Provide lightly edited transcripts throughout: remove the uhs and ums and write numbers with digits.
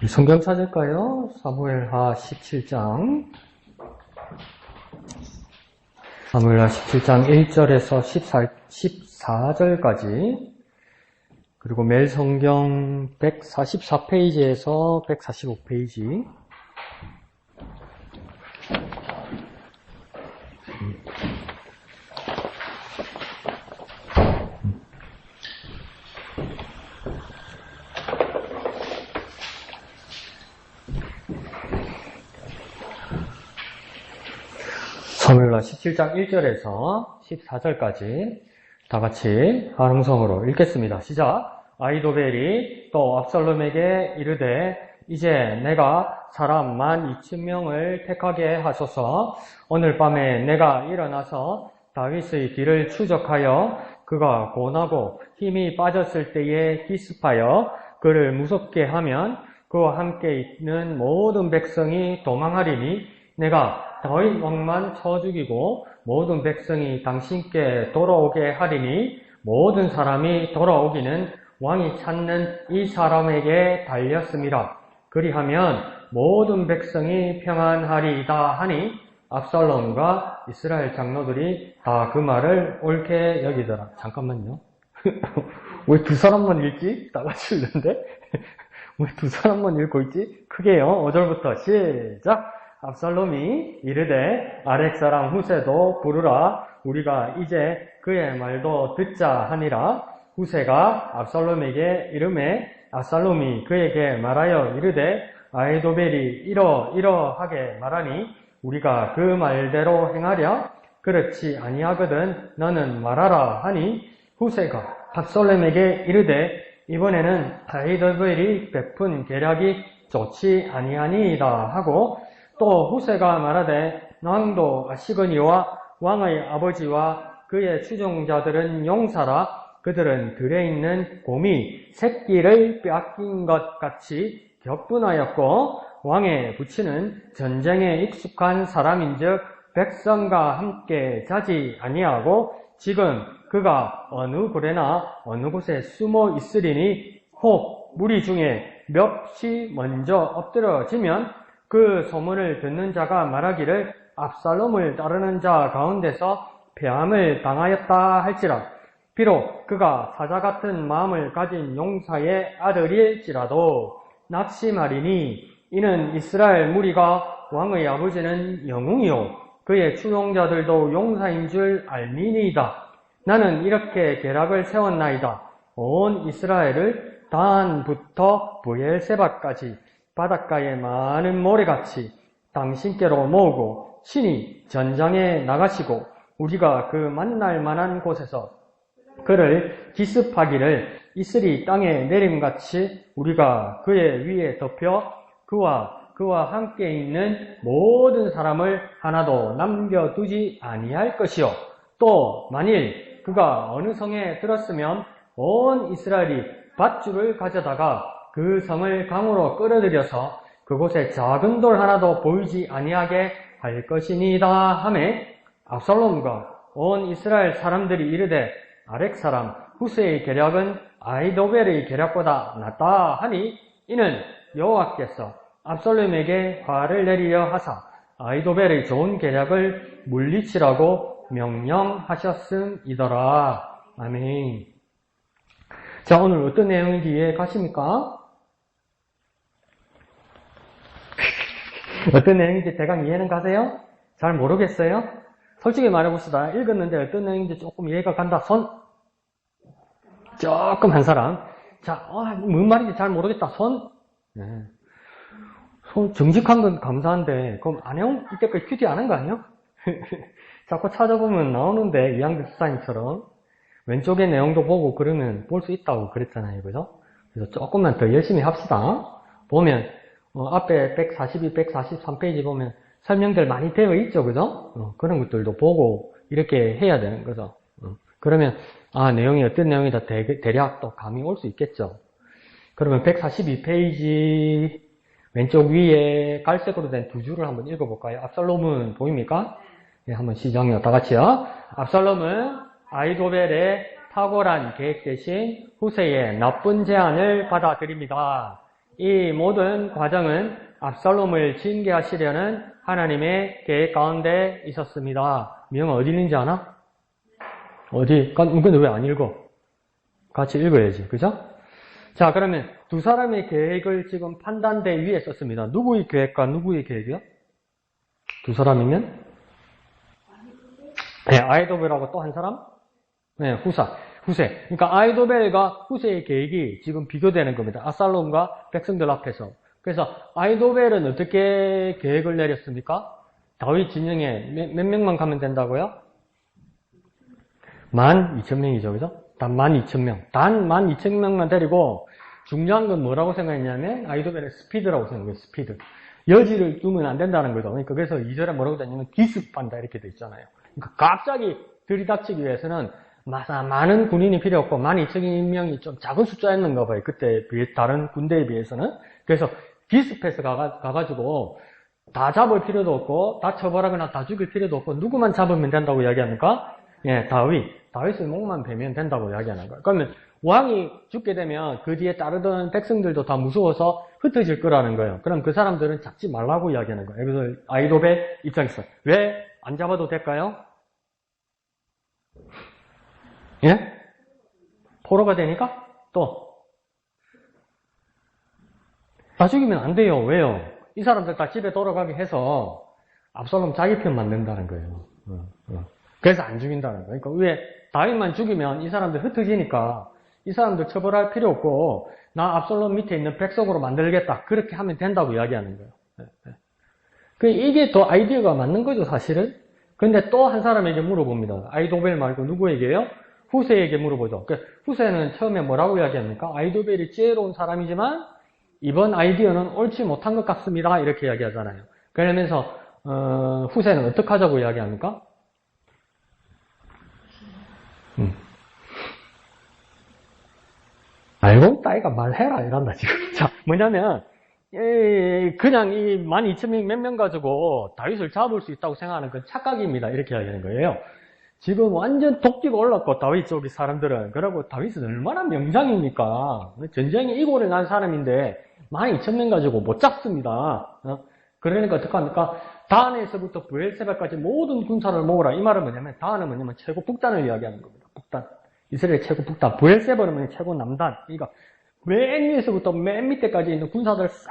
성경 찾을까요? 사무엘하 17장. 사무엘하 17장 1절에서 14절까지. 그리고 매일 성경 144페이지에서 145페이지. 사무엘하 17장 1절에서 14절까지 다 같이 한음성으로 읽겠습니다. 시작. 아히도벨이 또 압살롬에게 이르되 이제 내가 사람 12,000명을 택하게 하소서. 오늘 밤에 내가 일어나서 다윗의 길을 추적하여 그가 고나고 힘이 빠졌을 때에 기습하여 그를 무섭게 하면 그와 함께 있는 모든 백성이 도망하리니 내가 다윗 왕만 쳐 죽이고 모든 백성이 당신께 돌아오게 하리니 모든 사람이 돌아오기는 왕이 찾는 이 사람에게 달렸음이라. 그리하면 모든 백성이 평안하리이다 하니 압살롬과 이스라엘 장로들이 다 그 말을 옳게 여기더라. 잠깐만요. 왜 두 사람만 읽지? 다 같이 읽는데? 왜 두 사람만 읽고 있지? 크게요. 5절부터 시작. 압살롬이 이르되 아렉 사람 후세도 부르라. 우리가 이제 그의 말도 듣자 하니라. 후세가 압살롬에게 이르매 압살롬이 그에게 말하여 이르되 아히도벨이 이러하게 말하니 우리가 그 말대로 행하랴. 그렇지 아니하거든 너는 말하라 하니 후세가 압살롬에게 이르되 이번에는 아히도벨이 베푼 계략이 좋지 아니하니이다 하고 또 후세가 말하되 왕도 아시거니와 왕의 아버지와 그의 추종자들은 용사라. 그들은 들에 있는 곰이 새끼를 빼앗긴 것 같이 격분하였고 왕의 부친은 전쟁에 익숙한 사람인즉 백성과 함께 자지 아니하고 지금 그가 어느 굴에나 어느 곳에 숨어 있으리니 혹 무리 중에 몇 먼저 엎드러지면 그 소문을 듣는 자가 말하기를 압살롬을 따르는 자 가운데서 패함을 당하였다 할지라. 비록 그가 사자 같은 마음을 가진 용사의 아들일지라도 낙심하리니 이는 이스라엘 무리가 왕의 아버지는 영웅이요 그의 추종자들도 용사인 줄 알미니이다. 나는 이렇게 계략을 세웠나이다. 온 이스라엘을 단부터 브엘세바까지 바닷가에 많은 모래같이 당신께로 모으고 친히 전장에 나가시고 우리가 그 만날 만한 곳에서 그를 기습하기를 이슬이 땅에 내림같이 우리가 그의 위에 덮여 그와 함께 있는 모든 사람을 하나도 남겨두지 아니할 것이요. 또 만일 그가 어느 성에 들었으면 온 이스라엘이 밧줄을 가져다가 그 성을 강으로 끌어들여서 그곳에 작은 돌 하나도 보이지 아니하게 할 것이니이다 하매 압살롬과 온 이스라엘 사람들이 이르되 아렉 사람 후세의 계략은 아히도벨의 계략보다 낫다 하니 이는 여호와께서 압살롬에게 화를 내리려 하사 아히도벨의 좋은 계략을 물리치라고 명령하셨음이더라. 아멘. 자, 오늘 어떤 내용인지 이해 가십니까? 어떤 내용인지 대강 이해는 가세요? 잘 모르겠어요? 솔직히 말해봅시다. 읽었는데 어떤 내용인지 조금 이해가 간다. 손? 조금 한 사람. 자, 뭔 말인지 잘 모르겠다. 손? 네. 손 정직한 건 감사한데 그럼 안녕? 이때까지 큐티 안 한 거 아니에요? 자꾸 찾아보면 나오는데 이양대 수사님처럼 왼쪽의 내용도 보고 그러면 볼 수 있다고 그랬잖아요. 그죠? 그래서 조금만 더 열심히 합시다. 보면 앞에 142, 143페이지 보면 설명들 많이 되어 있죠. 그죠? 그런 것들도 보고 이렇게 해야 되는 거죠. 그러면 내용이 어떤 내용이다 대략 또 감이 올 수 있겠죠. 그러면 142페이지 왼쪽 위에 갈색으로 된 두 줄을 한번 읽어볼까요? 압살롬은 보입니까? 네, 한번 시작해요. 다 같이요. 압살롬은 아히도벨의 탁월한 계획 대신 후세의 나쁜 제안을 받아들입니다. 이 모든 과정은 압살롬을 징계하시려는 하나님의 계획 가운데 있었습니다. 미영아 어디 있는지 아나? 어디? 근데 왜 안 읽어? 같이 읽어야지. 그죠? 자, 그러면 두 사람의 계획을 지금 판단대 위에 썼습니다. 누구의 계획과 누구의 계획이요? 두 사람이면? 네, 아이도벨하고 또 한 사람? 네, 후세. 그러니까 아이도벨과 후세의 계획이 지금 비교되는 겁니다. 압살롬과 백성들 앞에서. 그래서 아이도벨은 어떻게 계획을 내렸습니까? 다윗 진영에 몇 명만 가면 된다고요? 12,000명이죠. 그죠? 단 12,000명. 단 12,000명만 데리고 중요한 건 뭐라고 생각했냐면 아이도벨의 스피드라고 생각해요. 스피드. 여지를 두면 안 된다는 거죠. 그러니까 그래서 2절에 뭐라고 되냐면 기습한다 이렇게 돼 있잖아요. 그러니까 갑자기 들이닥치기 위해서는 많은 군인이 필요 없고 12,000명이 좀 작은 숫자였는가 봐요. 그때 다른 군대에 비해서는. 그래서 기습해서 가가지고 다 잡을 필요도 없고 다 처벌하거나 다 죽일 필요도 없고 누구만 잡으면 된다고 이야기합니까? 예, 다윗의 목만 베면 된다고 이야기하는 거예요. 그러면 왕이 죽게 되면 그 뒤에 따르던 백성들도 다 무서워서 흩어질 거라는 거예요. 그럼 그 사람들은 잡지 말라고 이야기하는 거예요. 그래서 아이도벨 입장에서 왜 안 잡아도 될까요? 예? 포로가 되니까? 또 다 죽이면 안 돼요. 왜요? 이 사람들 다 집에 돌아가게 해서 압살롬 자기 편 만든다는 거예요. 그래서 안 죽인다는 거예요. 그러니까 왜 다윗만 죽이면 이 사람들 흩어지니까 이 사람들 처벌할 필요 없고 나 압살롬 밑에 있는 백성으로 만들겠다. 그렇게 하면 된다고 이야기하는 거예요. 이게 더 아이디어가 맞는 거죠, 사실은. 근데 또 한 사람에게 물어봅니다. 아이도벨 말고 누구에게요? 후세에게 물어보죠. 후세는 처음에 뭐라고 이야기합니까? 아이도벨이 지혜로운 사람이지만 이번 아이디어는 옳지 못한 것 같습니다. 이렇게 이야기하잖아요. 그러면서 후세는 어떻게 하자고 이야기합니까? 알고 따위가 말해라 이란다 지금. 자, 뭐냐면 그냥 이 12,000명 몇 명 가지고 다윗을 잡을 수 있다고 생각하는 건 착각입니다. 이렇게 이야기하는 거예요. 지금 완전 독기가 올랐고 다윗 쪽이 사람들은. 그리고 다윗은 얼마나 명장입니까? 전쟁에 이골을 난 사람인데 12,000명 가지고 못 잡습니다. 그러니까 어떻게 합니까? 단에서부터 브엘세바까지 모든 군사를 모으라. 이 말은 뭐냐면 단은 뭐냐면 최고 북단을 이야기하는 겁니다. 북단. 이스라엘 최고 북단. 브엘세바는 최고 남단. 그러니까 맨 위에서부터 맨 밑에까지 있는 군사들 싹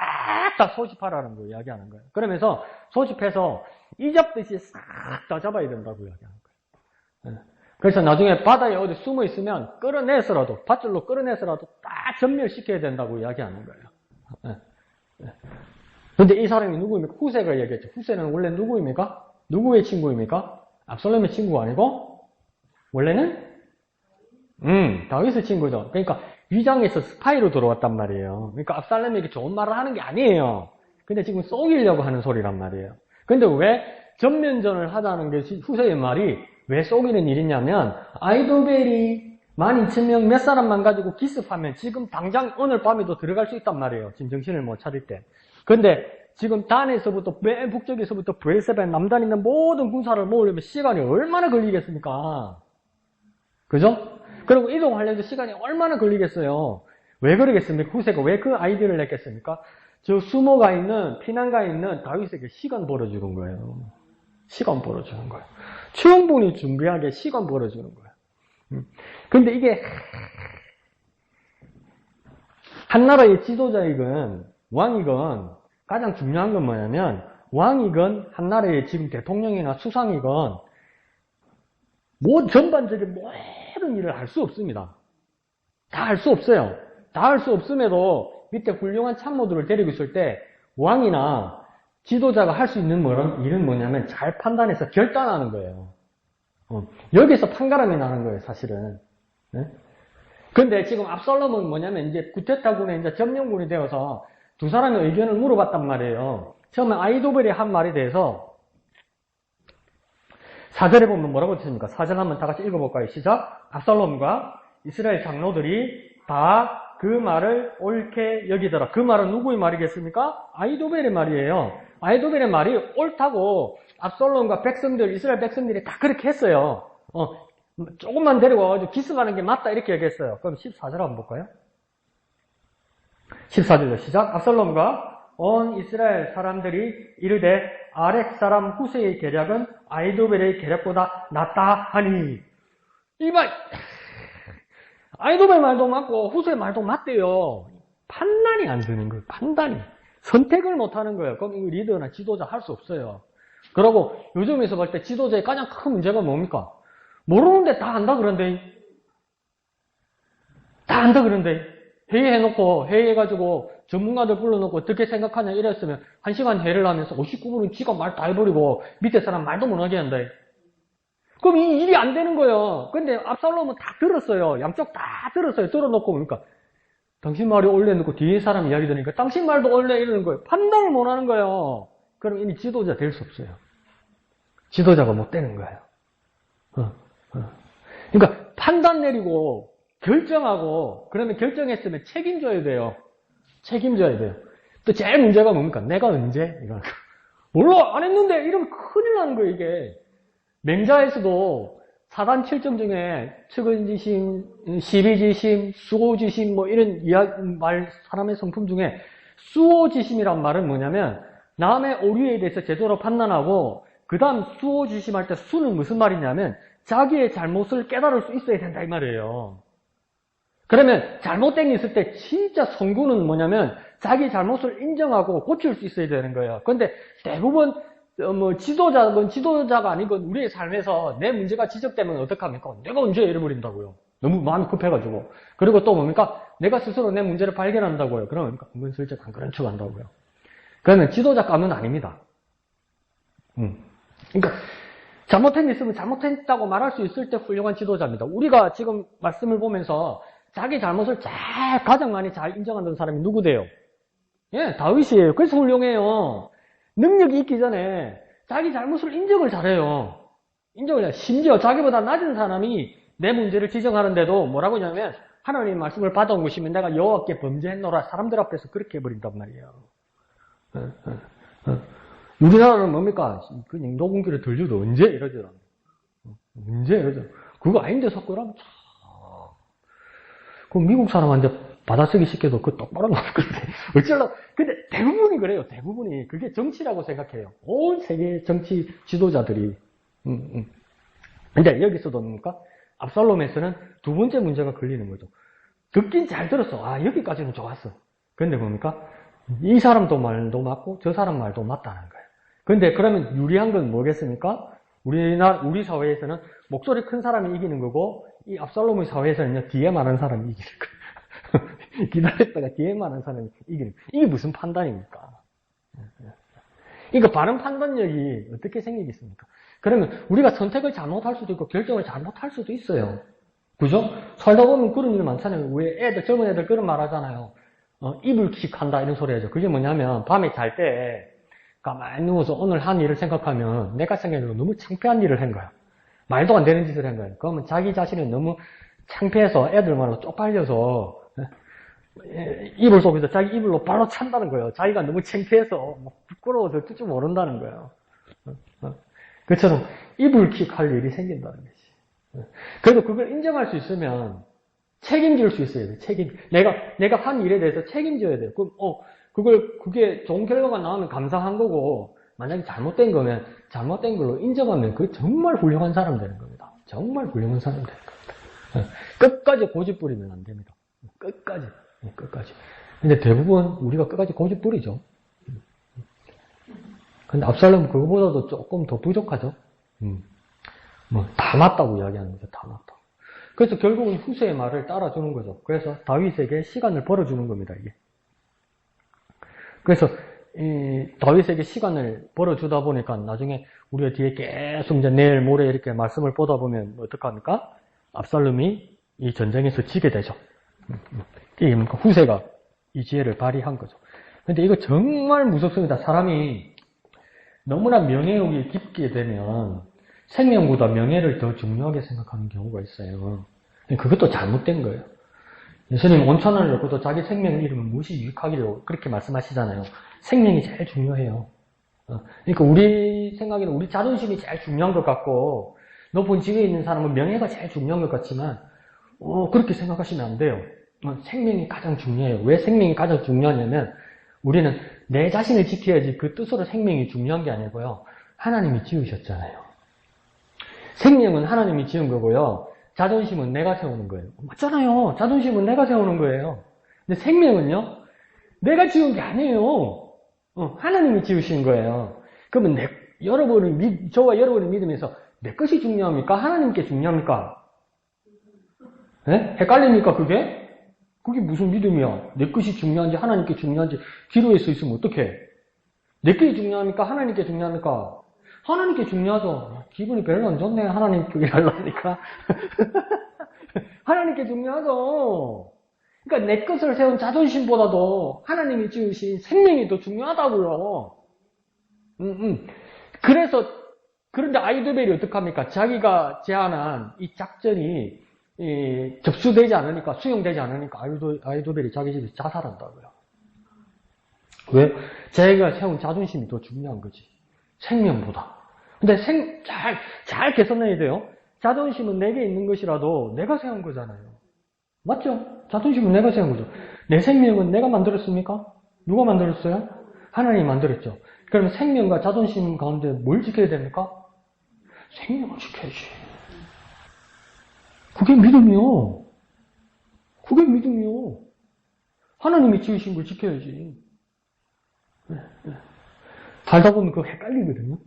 다 소집하라는 거 이야기하는 거예요. 그러면서 소집해서 이잡듯이 싹 다 잡아야 된다고 이야기하는 거예요. 그래서 나중에 바다에 어디 숨어 있으면 끌어내서라도, 밧줄로 끌어내서라도 딱 전멸시켜야 된다고 이야기하는 거예요. 근데 이 사람이 누구입니까? 후세가 얘기했죠. 후세는 원래 누구입니까? 누구의 친구입니까? 압살롬의 친구가 아니고 원래는 다윗의 친구죠. 그러니까 위장에서 스파이로 들어왔단 말이에요. 그러니까 압살롬에게 좋은 말을 하는 게 아니에요. 근데 지금 속이려고 하는 소리란 말이에요. 근데 왜 전면전을 하자는 게 후세의 말이 왜 속이는 일이냐면 아이도벨이 12,000명 몇 사람만 가지고 기습하면 지금 당장 오늘 밤에도 들어갈 수 있단 말이에요. 지금 정신을 못 차릴 때. 근데 지금 단에서부터 맨 북쪽에서부터 브엘세바 남단 있는 모든 군사를 모으려면 시간이 얼마나 걸리겠습니까? 그죠? 그리고 이동하려면 시간이 얼마나 걸리겠어요? 왜 그러겠습니까? 후세가 왜 그 아이디어를 냈겠습니까? 저 수모가 있는, 피난가에 있는 다윗에게 시간 벌어주는 거예요. 시간 벌어주는 거예요. 충분히 준비하게 시간 벌어주는 거예요. 근데 이게 한 나라의 지도자이건 왕이건 가장 중요한 건 뭐냐면 왕이건 한 나라의 지금 대통령이나 수상이건 전반적인 모든 일을 할 수 없습니다. 다 할 수 없어요. 다 할 수 없음에도 밑에 훌륭한 참모들을 데리고 있을 때 왕이나 지도자가 할 수 있는 일은 뭐냐면 잘 판단해서 결단하는 거예요. 여기서 판가름이 나는 거예요, 사실은. 네? 근데 지금 압살롬은 뭐냐면 이제 구테타군의 이제 점령군이 되어서 두 사람의 의견을 물어봤단 말이에요. 처음에 아이도벨이 한 말에 대해서 4절에 보면 뭐라고 되십니까? 4절 한번 다 같이 읽어볼까요? 시작. 압살롬과 이스라엘 장로들이 다 그 말을 옳게 여기더라. 그 말은 누구의 말이겠습니까? 아이도벨의 말이에요. 아이도벨의 말이 옳다고 압살롬과 백성들, 이스라엘 백성들이 다 그렇게 했어요. 조금만 데리고 와가지고 기습하는 게 맞다 이렇게 얘기했어요. 그럼 14절 한번 볼까요? 14절로 시작. 압살롬과 온 이스라엘 사람들이 이르되 아렉 사람 후세의 계략은 아히도벨의 계략보다 낫다 하니. 이봐, 아히도벨 말도 맞고 후세 말도 맞대요. 판단이 안 되는 거예요. 판단이. 선택을 못 하는 거예요. 그럼 이 리더나 지도자 할 수 없어요. 그러고 요즘에서 볼 때 지도자의 가장 큰 문제가 뭡니까? 모르는데 다 안다 그런데. 다 안다 그런데. 회의해놓고, 회의해가지고 전문가들 불러놓고 어떻게 생각하냐 이랬으면 1시간 회의를 하면서 59분은 지가 말 다 해버리고 밑에 사람 말도 못하게 한다. 그럼 이 일이 안 되는 거예요. 근데 압살롬은 다 들었어요. 양쪽 다 들었어요. 들어놓고 보니까 당신 말이 옳네 놓고 뒤에 사람 이야기 들으니까 당신 말도 옳네 이러는 거예요. 판단을 못 하는 거예요. 그럼 이미 지도자 될 수 없어요. 지도자가 못 되는 거예요. 그러니까 판단 내리고 결정하고 그러면 결정했으면 책임져야 돼요. 책임져야 돼요. 또 제일 문제가 뭡니까? 내가 언제? 이거 몰라 안 했는데 이러면 큰일 나는 거예요. 이게 맹자에서도 사단 7정 중에 측은지심, 시비지심, 수호지심 뭐 이런 사람의 성품 중에 수호지심이란 말은 뭐냐면 남의 오류에 대해서 제대로 판단하고 그 다음 수호지심할 때 수는 무슨 말이냐면 자기의 잘못을 깨달을 수 있어야 된다 이 말이에요. 그러면 잘못된 게 있을 때 진짜 성구는 뭐냐면 자기 잘못을 인정하고 고칠 수 있어야 되는 거예요. 그런데 대부분 지도자가 아니건 우리의 삶에서 내 문제가 지적되면 어떡합니까? 내가 언제 잃어버린다고요. 너무 마음이 급해가지고. 그리고 또 뭡니까? 내가 스스로 내 문제를 발견한다고요. 그러면 은근슬쩍 안 그런 척 한다고요. 그러면 지도자 감은 아닙니다. 그러니까 잘못한 게 있으면 잘못했다고 말할 수 있을 때 훌륭한 지도자입니다. 우리가 지금 말씀을 보면서 자기 잘못을 가장 많이 잘 인정하는 사람이 누구대요? 예, 다윗이에요. 그래서 훌륭해요. 능력이 있기 전에 자기 잘못을 인정을 잘해요. 인정을 해요. 심지어 자기보다 낮은 사람이 내 문제를 지적하는데도 뭐라고 하냐면 하나님의 말씀을 받아온 것이면 내가 여호와께 범죄했노라 사람들 앞에서 그렇게 해버린단 말이에요. 우리나라는 뭡니까? 그냥 녹음기를 들려도 언제 이러죠. 언제 이러죠. 그거 아닌데 섞으라면 참. 그 미국 사람한테 받아쓰기 시켜도 그 똑바로 나올 건데 어쩌려고. 근데 대부분이 그래요. 대부분이 그게 정치라고 생각해요. 온 세계 정치 지도자들이. 근데 여기서도 뭡니까? 압살롬에서는 두 번째 문제가 걸리는 거죠. 듣긴 잘 들었어. 아 여기까지는 좋았어. 근데 뭡니까? 이 사람도 말도 맞고 저 사람 말도 맞다는 거예요. 근데 그러면 유리한 건 뭐겠습니까? 우리 사회에서는 목소리 큰 사람이 이기는 거고 이 압살롬의 사회에서는요 뒤에 말하는 사람이 이기는 거예요. 기다렸다가 뒤에 말하는 사람이 이기는 거예요. 이게 무슨 판단입니까? 그러니까 바른 판단력이 어떻게 생기겠습니까? 그러면 우리가 선택을 잘못할 수도 있고 결정을 잘못할 수도 있어요. 그죠? 살다 보면 그런 일 많잖아요. 왜 젊은 애들 그런 말 하잖아요. 이불킥 한다 이런 소리 하죠. 그게 뭐냐면 밤에 잘 때 가만히 누워서 오늘 한 일을 생각하면 내가 생각해도 너무 창피한 일을 한 거야. 말도 안 되는 짓을 한 거예요. 그러면 자기 자신이 너무 창피해서 애들만으로 쪽팔려서 이불 속에서 자기 이불로 발로 찬다는 거예요. 자기가 너무 창피해서 부끄러워서 뜰 줄 모른다는 거예요. 그처럼 이불킥 할 일이 생긴다는 거지. 그래도 그걸 인정할 수 있으면 책임질 수 있어야 돼요. 내가 한 일에 대해서 책임져야 돼요. 그럼 그게 좋은 결과가 나오면 감사한 거고 만약에 잘못된 거면 잘못된 걸로 인정하면 그게 정말 훌륭한 사람 되는 겁니다. 정말 훌륭한 사람 되는 겁니다. 끝까지 고집 부리면 안 됩니다. 끝까지. 근데 대부분 우리가 끝까지 고집 부리죠. 근데 압살롬은 그거보다도 조금 더 부족하죠. 다 맞다고 이야기하는 거죠. 다 맞다. 그래서 결국은 후세의 말을 따라주는 거죠. 그래서 다윗에게 시간을 벌어주는 겁니다, 이게. 그래서 다윗에게 시간을 벌어주다 보니까 나중에 우리가 뒤에 계속 이제 내일 모레 이렇게 말씀을 보다 보면 어떡합니까? 압살롬이 이 전쟁에서 지게 되죠. 이게 뭡니까? 후세가 이 지혜를 발휘한 거죠. 근데 이거 정말 무섭습니다. 사람이 너무나 명예욕이 깊게 되면 생명보다 명예를 더 중요하게 생각하는 경우가 있어요. 그것도 잘못된 거예요. 예수님 온천을 놓고도 자기 생명을 잃으면 무엇이 유익하기로 그렇게 말씀하시잖아요. 생명이 제일 중요해요. 그러니까 우리 생각에는 우리 자존심이 제일 중요한 것 같고 높은 지위에 있는 사람은 명예가 제일 중요한 것 같지만 그렇게 생각하시면 안 돼요. 생명이 가장 중요해요. 왜 생명이 가장 중요하냐면 우리는 내 자신을 지켜야지 그 뜻으로 생명이 중요한 게 아니고요. 하나님이 지으셨잖아요. 생명은 하나님이 지은 거고요. 자존심은 내가 세우는 거예요. 맞잖아요. 자존심은 내가 세우는 거예요. 근데 생명은요. 내가 지은 게 아니에요. 하나님이 지으신 거예요. 그러면 저와 여러분이 믿으면서 내 것이 중요합니까? 하나님께 중요합니까? 네? 헷갈립니까 그게? 그게 무슨 믿음이야? 내 것이 중요한지 하나님께 중요한지 기로에 서 있으면 어떡해? 내 것이 중요합니까? 하나님께 중요합니까? 하나님께 중요하죠. 기분이 별로 안 좋네. 하나님 교회 하려니까. 하나님께 중요하죠. 그러니까 내 것을 세운 자존심보다도 하나님이 지으신 생명이 더 중요하다고요. 그런데 아이도벨이 어떡합니까? 자기가 제안한 이 작전이 접수되지 않으니까, 수용되지 않으니까 아이도벨이 자기 집에서 자살한다고요. 왜? 자기가 세운 자존심이 더 중요한 거지. 생명보다. 근데 잘 개선해야 돼요. 자존심은 내게 있는 것이라도 내가 세운 거잖아요. 맞죠? 자존심은 내가 세운 거죠. 내 생명은 내가 만들었습니까? 누가 만들었어요? 하나님이 만들었죠. 그러면 생명과 자존심 가운데 뭘 지켜야 됩니까? 생명을 지켜야지. 그게 믿음이요. 그게 믿음이요. 하나님이 지으신 걸 지켜야지. 살다 보면 그거 헷갈리거든요.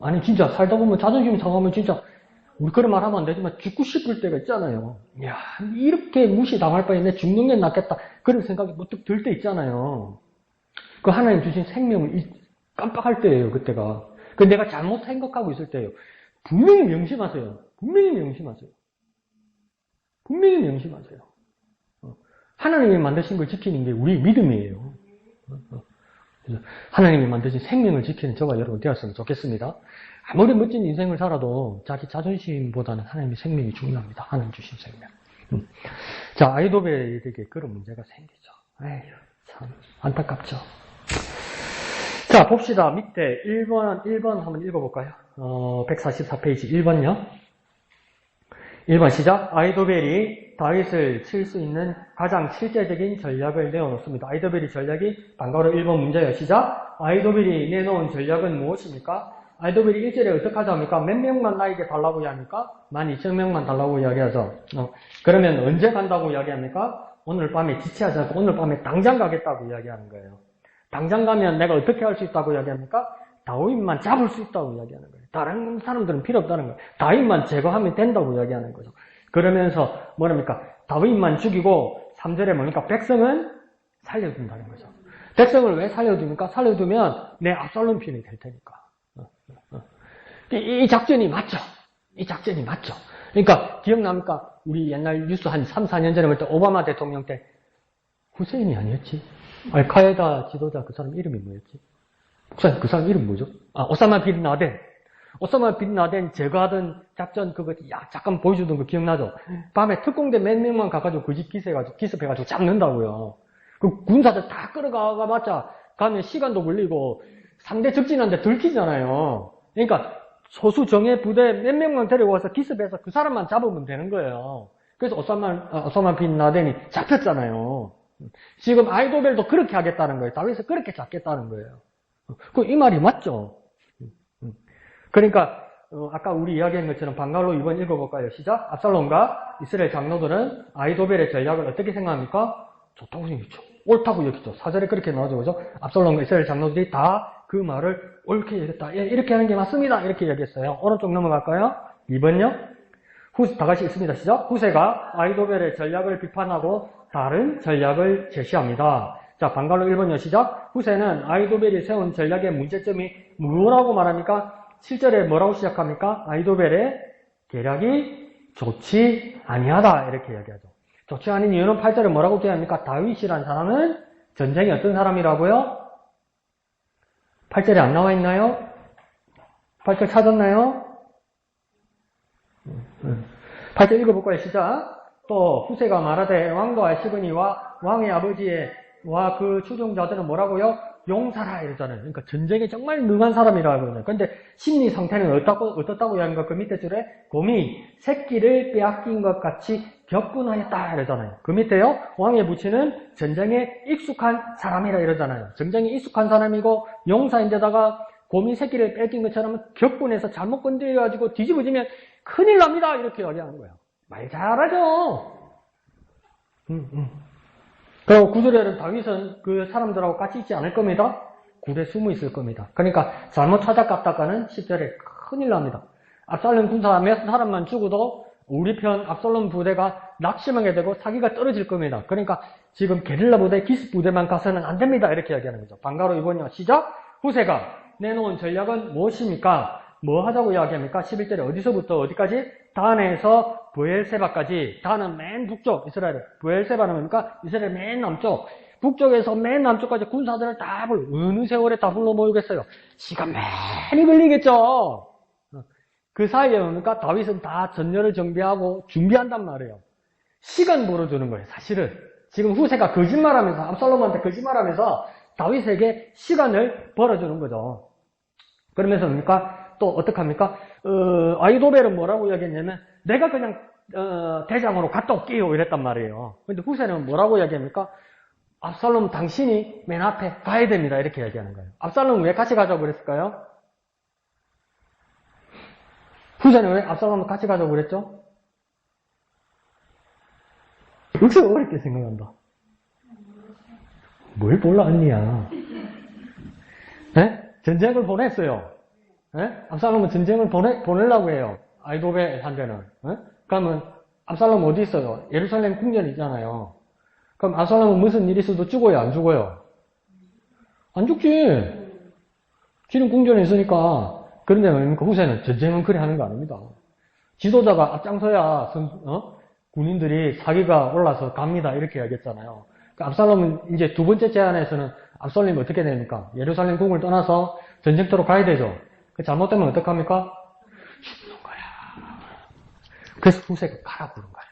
아니 진짜 살다 보면 자존심 상하면 진짜 우리 그런 말 하면 안 되지만 죽고 싶을 때가 있잖아요. 야 이렇게 무시당할 바에 내 죽는 게 낫겠다. 그런 생각이 문득 들 때 있잖아요. 그 하나님 주신 생명을 깜빡할 때예요. 그때가. 그 내가 잘못 생각하고 있을 때예요. 분명히 명심하세요. 분명히 명심하세요. 분명히 명심하세요. 하나님이 만드신 걸 지키는 게 우리 믿음이에요. 그래서 하나님이 만드신 생명을 지키는 저와 여러분 되었으면 좋겠습니다. 아무리 멋진 인생을 살아도 자기 자존심보다는 하나님의 생명이 중요합니다. 하나님 주신 생명. 자, 아이도벨에게 그런 문제가 생기죠. 에휴, 참 안타깝죠. 자, 봅시다. 밑에 1번 한번 읽어볼까요? 144페이지 1번요. 1번 시작. 아이도벨이 다윗을 칠 수 있는 가장 실제적인 전략을 내어놓습니다. 아이도벨이 전략이 방과후 1번 문제예요. 시작. 아이도벨이 내놓은 전략은 무엇입니까? 아이도벨이 1절에 어떻게 하자합니까? 몇 명만 나에게 달라고 이야기합니까? 12,000명만 달라고 이야기하죠. 그러면 언제 간다고 이야기합니까? 오늘 밤에 지체하지 않고 오늘 밤에 당장 가겠다고 이야기하는 거예요. 당장 가면 내가 어떻게 할 수 있다고 이야기합니까? 다윗만 잡을 수 있다고 이야기하는 거예요. 다른 사람들은 필요 없다는 거예요. 다윗만 제거하면 된다고 이야기하는 거죠. 그러면서 뭐랍니까? 다윗만 죽이고 3절에 뭡니까? 백성은 살려둔다는 거죠. 백성을 왜 살려둡니까? 살려두면 내 압살롬 편이 될 테니까. 이 작전이 맞죠? 이 작전이 맞죠? 그러니까 기억납니까? 우리 옛날 뉴스 한 3, 4년 전에 볼 때 오바마 대통령 때 후세인이 아니었지? 알카에다 지도자 그 사람 이름이 뭐였지? 목사님 그 사람 이름 뭐죠? 오사마 빈 라덴. 오사마 빈 라덴 제거하던 작전 그거 잠깐 보여주던 거 기억나죠? 밤에 특공대 몇 명만 가가지고 그 집 기습해가지고 잡는다고요. 그 군사들 다 끌어가봤자 가면 시간도 걸리고 상대 적진한데 들키잖아요. 그러니까 소수 정예 부대 몇 명만 데려와서 기습해서 그 사람만 잡으면 되는 거예요. 그래서 오사마 빈 라덴이 잡혔잖아요. 지금 아이도벨도 그렇게 하겠다는 거예요. 다윗을 그렇게 잡겠다는 거예요. 이 말이 맞죠? 그러니까 아까 우리 이야기한 것처럼 방갈로 2번 읽어볼까요? 시작. 압살롬과 이스라엘 장로들은 아이도벨의 전략을 어떻게 생각합니까? 좋다고 생겼죠. 옳다고 여기죠. 4절에 그렇게 나오죠. 그죠? 압살롬과 이스라엘 장로들이 다 그 말을 옳게 얘기했다. 예, 이렇게 하는 게 맞습니다. 이렇게 얘기했어요. 오른쪽 넘어갈까요? 2번요. 다 같이 읽습니다. 시작. 후세가 아이도벨의 전략을 비판하고 다른 전략을 제시합니다. 자, 방갈로 1번요. 시작. 후세는 아이도벨이 세운 전략의 문제점이 뭐라고 말합니까? 7절에 뭐라고 시작합니까? 아이도벨의 계략이 좋지 아니하다. 이렇게 이야기하죠. 좋지 않은 이유는 8절에 뭐라고 기합니까? 다윗이란 사람은 전쟁이 어떤 사람이라고요? 8절에 안 나와 있나요? 8절 찾았나요? 8절 읽어볼까요? 시작. 또 후세가 말하되 왕도 아시거니와 왕의 아버지와 그 추종자들은 뭐라고요? 용사라 이러잖아요. 그러니까 전쟁에 정말 능한 사람이라고 하거든요. 그런데 심리 상태는 어떻다고 이야기합니까? 그 밑에 줄에 곰이 새끼를 빼앗긴 것 같이 격분하였다 이러잖아요. 그 밑에요. 왕의 부친은 전쟁에 익숙한 사람이라 이러잖아요. 전쟁에 익숙한 사람이고 용사인데다가 곰이 새끼를 뺏긴 것처럼 격분해서 잘못 건드려가지고 뒤집어지면 큰일 납니다. 이렇게 이야기하는 거예요. 말 잘하죠. 그리고 9절에는 다윗은 그 사람들하고 같이 있지 않을 겁니다. 굴에 숨어 있을 겁니다. 그러니까 잘못 찾아갔다가는 10절에 큰일 납니다. 압살롬 군사 몇 사람만 죽어도 우리 편 압살롬 부대가 낙심하게 되고 사기가 떨어질 겁니다. 그러니까 지금 게릴라 부대, 기습 부대만 가서는 안 됩니다. 이렇게 이야기하는 거죠. 방가로 이번요. 시작! 후세가 내놓은 전략은 무엇입니까? 뭐 하자고 이야기합니까? 11절에 어디서부터 어디까지? 단에서 브엘세바까지. 단은 맨 북쪽, 이스라엘. 브엘세바는 뭡니까? 이스라엘 맨 남쪽. 북쪽에서 맨 남쪽까지 군사들을 다 어느 세월에 다 불러 모으겠어요? 시간 많이 걸리겠죠? 그 사이에 뭡니까? 다윗은 다 전열을 정비하고 준비한단 말이에요. 시간 벌어주는 거예요, 사실은. 지금 후세가 거짓말하면서, 압살롬한테 거짓말하면서 다윗에게 시간을 벌어주는 거죠. 그러면서 뭡니까? 또 어떡합니까? 아히도벨은 뭐라고 이야기했냐면 내가 그냥 대장으로 갔다 올게요 이랬단 말이에요. 근데 후세는 뭐라고 이야기합니까? 압살롬 당신이 맨 앞에 가야 됩니다 이렇게 이야기하는 거예요. 압살롬 왜 같이 가자고 그랬을까요? 후세는 왜 압살롬을 같이 가자고 그랬죠? 역시 어렵게 생각한다. 뭘 몰라 언니야. 네? 전쟁을 보냈어요. 네? 압살롬은 전쟁을 보내려고 해요. 아히도벨한테는. 네? 그러면 압살롬 어디 있어요? 예루살렘 궁전 있잖아요. 그럼 압살롬은 무슨 일이 있어도 죽어요? 안 죽어요? 안 죽지. 지금 궁전에 있으니까. 그런데 뭡니까? 후세는 전쟁은 그래 하는 거 아닙니다. 지도자가 앞장서야 군인들이 사기가 올라서 갑니다. 이렇게 이야기했잖아요. 그러니까 압살롬은 이제 두 번째 제안에서는 압살롬이 어떻게 됩니까? 예루살렘 궁을 떠나서 전쟁터로 가야 되죠. 잘못되면 어떡합니까? 죽는 거야. 그래서 후세가 가라 부른 거야.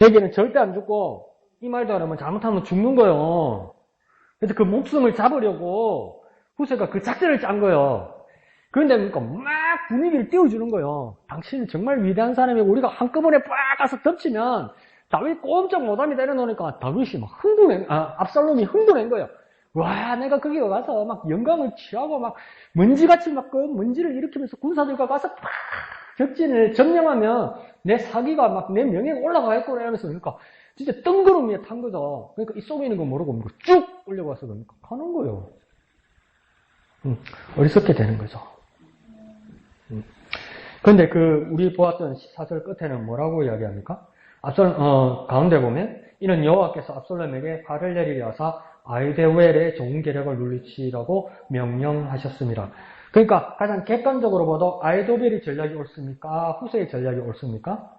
여기는 절대 안 죽고 이 말도 안 하면 잘못하면 죽는 거예요. 그래서 그 목숨을 잡으려고 후세가 그 작전을 짠 거예요. 그런데 막 분위기를 띄워주는 거예요. 당신은 정말 위대한 사람이고 우리가 한꺼번에 빡 가서 덮치면 다윗 꼼짝 못하게 내려놓으니까 다윗이 막 압살롬이 흥분한 거예요. 와, 내가 거기 가서 막 영광을 취하고 막 먼지같이 막 그 먼지를 일으키면서 군사들과 가서 팍 적진을 점령하면 내 사기가 막 내 명예가 올라가겠구나 이러면서 그러니까 진짜 뜬구름 위에 탄 거죠. 그러니까 이 속에 있는 거 모르고 쭉 올려가서 그러니까 가는 거예요. 어리석게 되는 거죠. 근데 우리 보았던 14절 끝에는 뭐라고 이야기합니까? 가운데 보면 이는 여호와께서 압살롬에게 화를 내리려 하사 아히도벨의 좋은 계략을 물리치라고 명령하셨습니다. 그러니까 가장 객관적으로 봐도 아히도벨의 전략이 옳습니까? 후세의 전략이 옳습니까?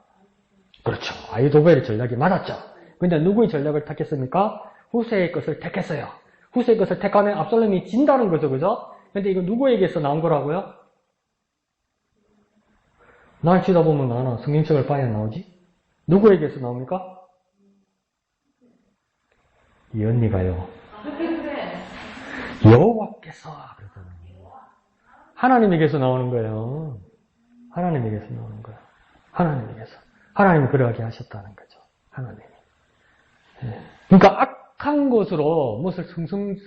그렇죠. 아히도벨의 전략이 맞았죠. 근데 누구의 전략을 택했습니까? 후세의 것을 택했어요. 후세의 것을 택하면 압살롬이 진다는 거죠. 그죠? 근데 이거 누구에게서 나온 거라고요? 날 치다보면 나는 성경책을 봐야 나오지? 누구에게서 나옵니까? 이 언니가요. 여호와께서 그러잖아요. 하나님에게서 나오는 거예요. 하나님에게서 나오는 거예요. 하나님에게서. 하나님이 그러하게 하셨다는 거죠. 하나님이. 네. 그러니까 악한 것으로 무엇을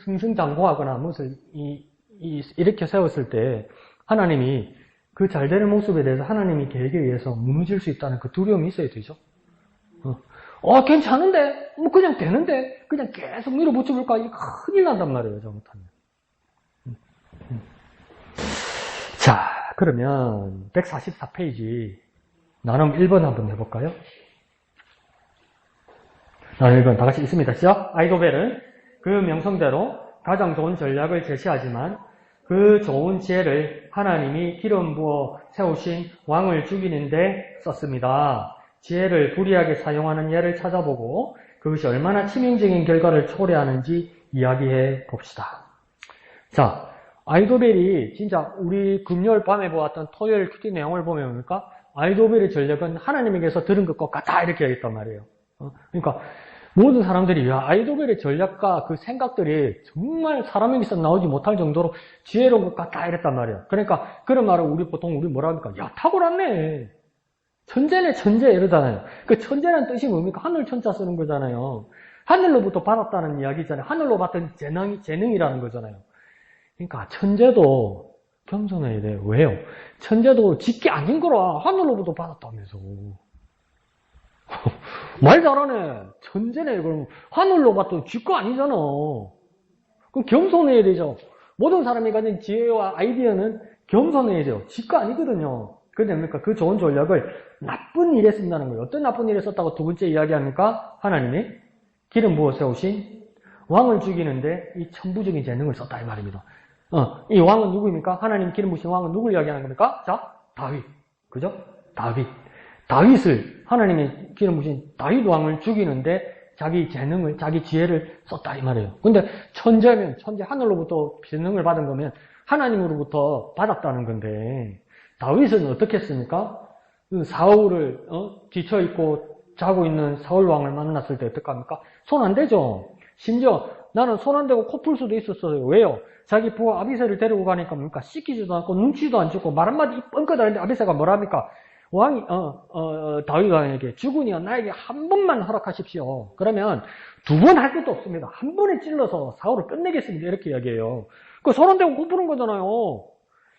승승장구하거나 무엇을 일으켜 세웠을 때 하나님이 그 잘되는 모습에 대해서 하나님이 계획에 의해서 무너질 수 있다는 그 두려움이 있어야 되죠. 괜찮은데? 뭐 그냥 되는데? 그냥 계속 밀어붙여볼까? 이게 큰일 난단 말이에요, 잘못하면. 자, 그러면 144페이지 나눔 1번 한번 해볼까요? 나눔 1번 다 같이 있습니다. 시작! 아히도벨은 그 명성대로 가장 좋은 전략을 제시하지만 그 좋은 지혜를 하나님이 기름 부어 세우신 왕을 죽이는데 썼습니다. 지혜를 불이하게 사용하는 예를 찾아보고 그것이 얼마나 치명적인 결과를 초래하는지 이야기해 봅시다. 자, 아히도벨이 진짜 우리 금요일 밤에 보았던 토요일 큐티 내용을 보면 뭡니까? 아히도벨의 전략은 하나님에게서 들은 것과 같다 이렇게 얘기했단 말이에요. 그러니까 모든 사람들이 야, 아이도벨의 전략과 그 생각들이 정말 사람에게서 나오지 못할 정도로 지혜로운 것 같다 이랬단 말이야. 그러니까 그런 말을 보통 우리 뭐라 합니까? 야, 탁월하네. 천재네 천재 이러잖아요. 그 천재라는 뜻이 뭡니까? 하늘 천자 쓰는 거잖아요. 하늘로부터 받았다는 이야기잖아요. 하늘로 받은 재능이라는 거잖아요. 그러니까 천재도 겸손해야 돼요. 왜요? 천재도 지게 아닌 거라 하늘로부터 받았다면서. 말 잘하네. 천재네. 그럼 하늘로 받던 지거 아니잖아. 그럼 겸손해야 되죠. 모든 사람이 가진 지혜와 아이디어는 겸손해야 돼요. 지거 아니거든요. 그게 뭡니까? 그 좋은 전략을 나쁜 일에 쓴다는 거예요. 어떤 나쁜 일에 썼다고 두 번째 이야기합니까? 하나님이 기름 부어 세우신 왕을 죽이는데 이 천부적인 재능을 썼다 이 말입니다. 이 왕은 누구입니까? 하나님 기름 부으신 왕은 누굴 이야기하는 겁니까? 자, 다윗. 그죠? 다윗을 하나님의 기름 부으신 다윗 왕을 죽이는데 자기 재능을, 자기 지혜를 썼다 이 말이에요. 근데 천재 하늘로부터 재능을 받은 거면 하나님으로부터 받았다는 건데 다윗은 어떻게 했습니까? 사울을 지쳐있고 자고 있는 사울 왕을 만났을 때 어떡합니까? 손 안 대죠. 심지어 나는 손 안 대고 코 풀 수도 있었어요. 왜요? 자기 부하 아비새를 데리고 가니까 뭡니까? 씻기지도 않고 눈치도 안 주고 말 한마디 뻥끗 하는데 아비새가 뭐라 합니까? 왕이 다윗 왕에게 주군이여 나에게 한 번만 허락하십시오. 그러면 두 번 할 것도 없습니다. 한 번에 찔러서 사울을 끝내겠습니다. 이렇게 이야기해요. 그 손 안 대고 코 푸는 거잖아요.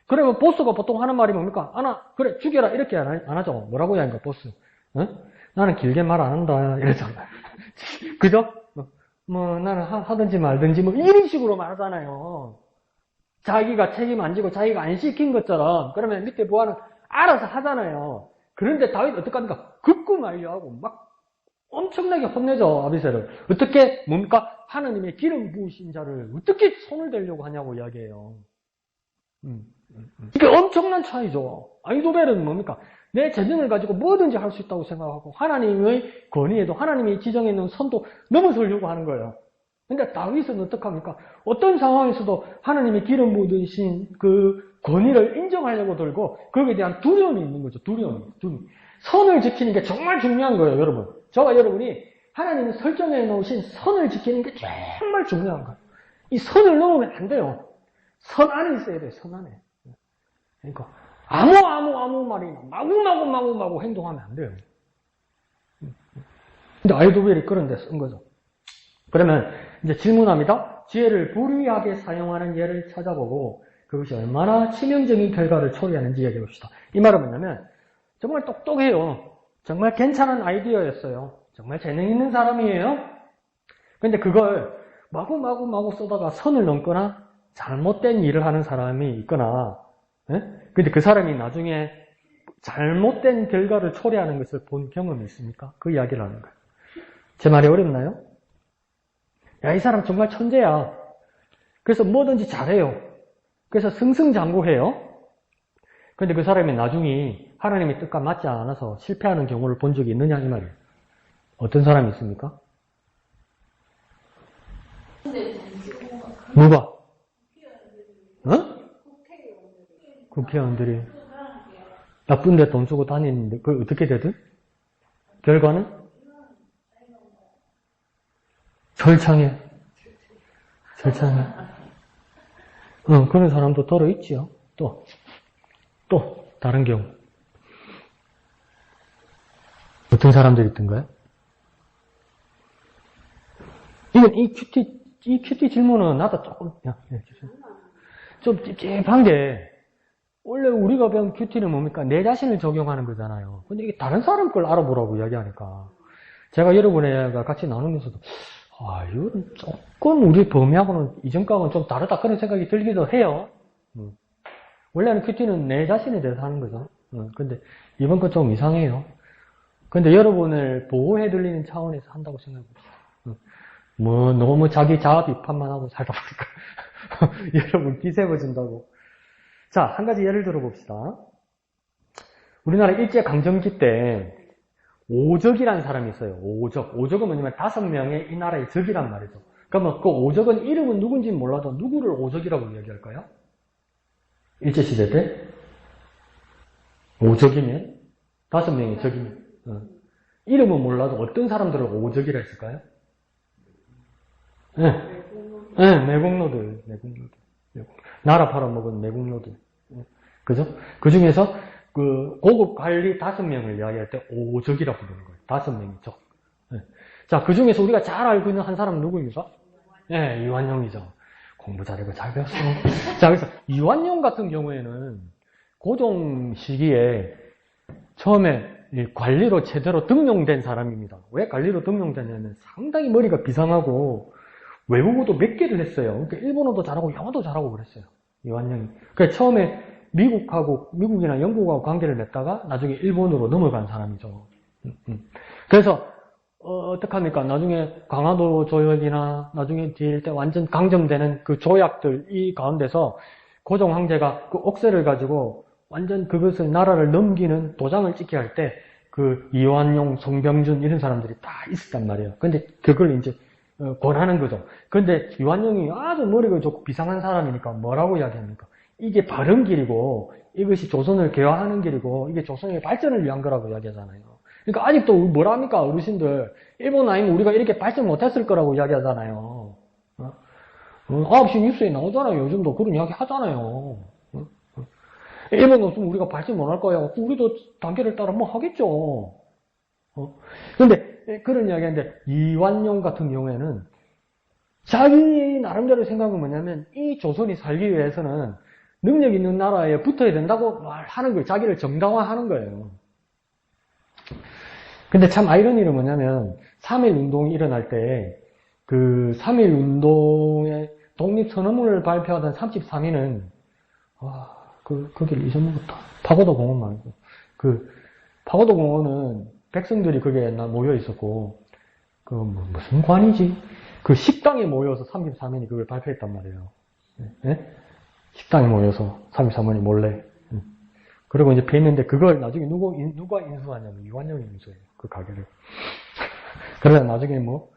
그러면 보스가 보통 하는 말이 뭡니까? 그래 죽여라 이렇게 안 하죠. 뭐라고 이야기합니까 보스? 나는 길게 말 안 한다 이러잖아요. 그죠? 나는 하든지 말든지 이런 식으로 말하잖아요. 자기가 책임 안 지고 자기가 안 시킨 것처럼. 그러면 밑에 부하는 알아서 하잖아요. 그런데 다윗 어떡합니까? 극구 만류하고 막 엄청나게 혼내죠. 아비새를. 어떻게 뭡니까? 하나님의 기름 부으신 자를 어떻게 손을 대려고 하냐고 이야기해요. 이게 엄청난 차이죠. 아이도벨은 뭡니까? 내 재능을 가지고 뭐든지 할 수 있다고 생각하고 하나님의 권위에도 하나님이 지정해 놓은 선도 넘어서려고 하는 거예요. 근데 다윗은 어떡합니까? 어떤 상황에서도 하나님이 기름 부으신 그 권위를 인정하려고 들고 거기에 대한 두려움이 있는 거죠. 두려움. 선을 지키는 게 정말 중요한 거예요, 여러분. 저와 여러분이 하나님이 설정해 놓으신 선을 지키는 게 정말 중요한 거예요. 이 선을 넘으면 안 돼요. 선 안에 있어야 돼요, 선 안에. 그러니까 아무 말이나 마구 행동하면 안 돼요. 근데 아이도벨이 그런 데 쓴 거죠. 그러면 이제 질문합니다. 지혜를 불의하게 사용하는 예를 찾아보고 그것이 얼마나 치명적인 결과를 초래하는지 얘기해 봅시다. 이 말은 뭐냐면 정말 똑똑해요. 정말 괜찮은 아이디어였어요. 정말 재능 있는 사람이에요. 근데 그걸 마구 쏘다가 선을 넘거나 잘못된 일을 하는 사람이 있거나 근데 그 사람이 나중에 잘못된 결과를 초래하는 것을 본 경험이 있습니까? 그 이야기를 하는 거예요. 제 말이 어렵나요? 야, 이 사람 정말 천재야. 그래서 뭐든지 잘해요. 그래서 승승장구해요. 근데 그 사람이 나중에 하나님의 뜻과 맞지 않아서 실패하는 경우를 본 적이 있느냐 이 말이에요. 어떤 사람이 있습니까? 누가? 국회의원들이 나쁜데 돈 쓰고 다니는데 그걸 어떻게 되든? 결과는? 철창해. 그런 사람도 들어있지요. 또 다른 경우 어떤 사람들이 있던가요? 이건 이 큐티 질문은 나도 조금 좀 찝찝한 게 원래 우리가 배운 큐티는 뭡니까? 내 자신을 적용하는 거잖아요. 근데 이게 다른 사람 걸 알아보라고 이야기하니까 제가 여러분과 같이 나누면서도 이건 조금 우리 범위하고는 이전과는 좀 다르다 그런 생각이 들기도 해요. 원래는 큐티는 내 자신에 대해서 하는 거죠. 근데 이번 건 좀 이상해요. 근데 여러분을 보호해 드리는 차원에서 한다고 생각해 봅시다. 너무 자기 자아 비판만 하고 살다 보니까 여러분 뒤집어진다고. 자, 한 가지 예를 들어 봅시다. 우리나라 일제강점기 때 오적이라는 사람이 있어요. 오적은 뭐냐면 5명의 이 나라의 적이란 말이죠. 그러면 그 오적은 이름은 누군지는 몰라도 누구를 오적이라고 이야기할까요? 일제시대 때? 오적이면? 5명의 적이면? 이름은 몰라도 어떤 사람들을 오적이라 했을까요? 예, 예, 매국노들. 나라 팔아먹은 매국노들. 그죠? 그 중에서 그 고급 관리 5명을 이야기할 때 오적이라고 부르는 거예요. 5명이 적. 예. 자, 그 중에서 우리가 잘 알고 있는 한 사람은 누구입니까? 예, 이완용이죠. 공부 잘하고 잘 배웠어. 자, 그래서 이완용 같은 경우에는 고종 시기에 처음에 이 관리로 제대로 등용된 사람입니다. 왜 관리로 등용되냐면 상당히 머리가 비상하고 외국어도 몇 개를 했어요. 그러니까 일본어도 잘하고 영어도 잘하고 그랬어요. 이완용이. 그러니까 처음에 미국이나 영국하고 관계를 맺다가 나중에 일본으로 넘어간 사람이죠. 그래서 어떡합니까? 나중에 강화도 조약이나 나중에 뒤일 때 완전 강점되는 그 조약들 이 가운데서 고종 황제가 그 옥새를 가지고 완전 그것을 나라를 넘기는 도장을 찍게 할 때 그 이완용, 송병준 이런 사람들이 다 있었단 말이에요. 근데 그걸 이제 권하는 거죠. 근데 이완용이 아주 머리가 좋고 비상한 사람이니까 뭐라고 이야기합니까? 이게 바른 길이고 이것이 조선을 개화하는 길이고 이게 조선의 발전을 위한 거라고 이야기하잖아요. 그러니까 아직도 뭐라 합니까? 어르신들. 일본 아니면 우리가 이렇게 발전 못했을 거라고 이야기하잖아요. 9시 뉴스에 나오잖아요. 요즘도 그런 이야기 하잖아요. 일본 없으면 우리가 발전 못 할 거야. 우리도 단계를 따라 뭐 하겠죠. 근데 그런 이야기 하는데 이완용 같은 경우에는 자기 나름대로 생각은 뭐냐면 이 조선이 살기 위해서는 능력 있는 나라에 붙어야 된다고 말하는 거예요. 자기를 정당화하는 거예요. 근데 참 아이러니는 뭐냐면 3.1 운동이 일어날 때 그 3.1 운동의 독립선언문을 발표하던 33인은 거기를 잊어먹었다. 파고도 공원 말고 그 파고도 공원은 백성들이 거기에 모여 있었고 그 무슨 관이지? 그 식당에 모여서 33인이 그걸 발표했단 말이에요. 네? 식당에 모여서 33인이 몰래. 그리고 이제 뵀는데 그걸 나중에 누가 인수하냐면 이완용이 인수해요. 그 가게를. 그러다 나중에 뭐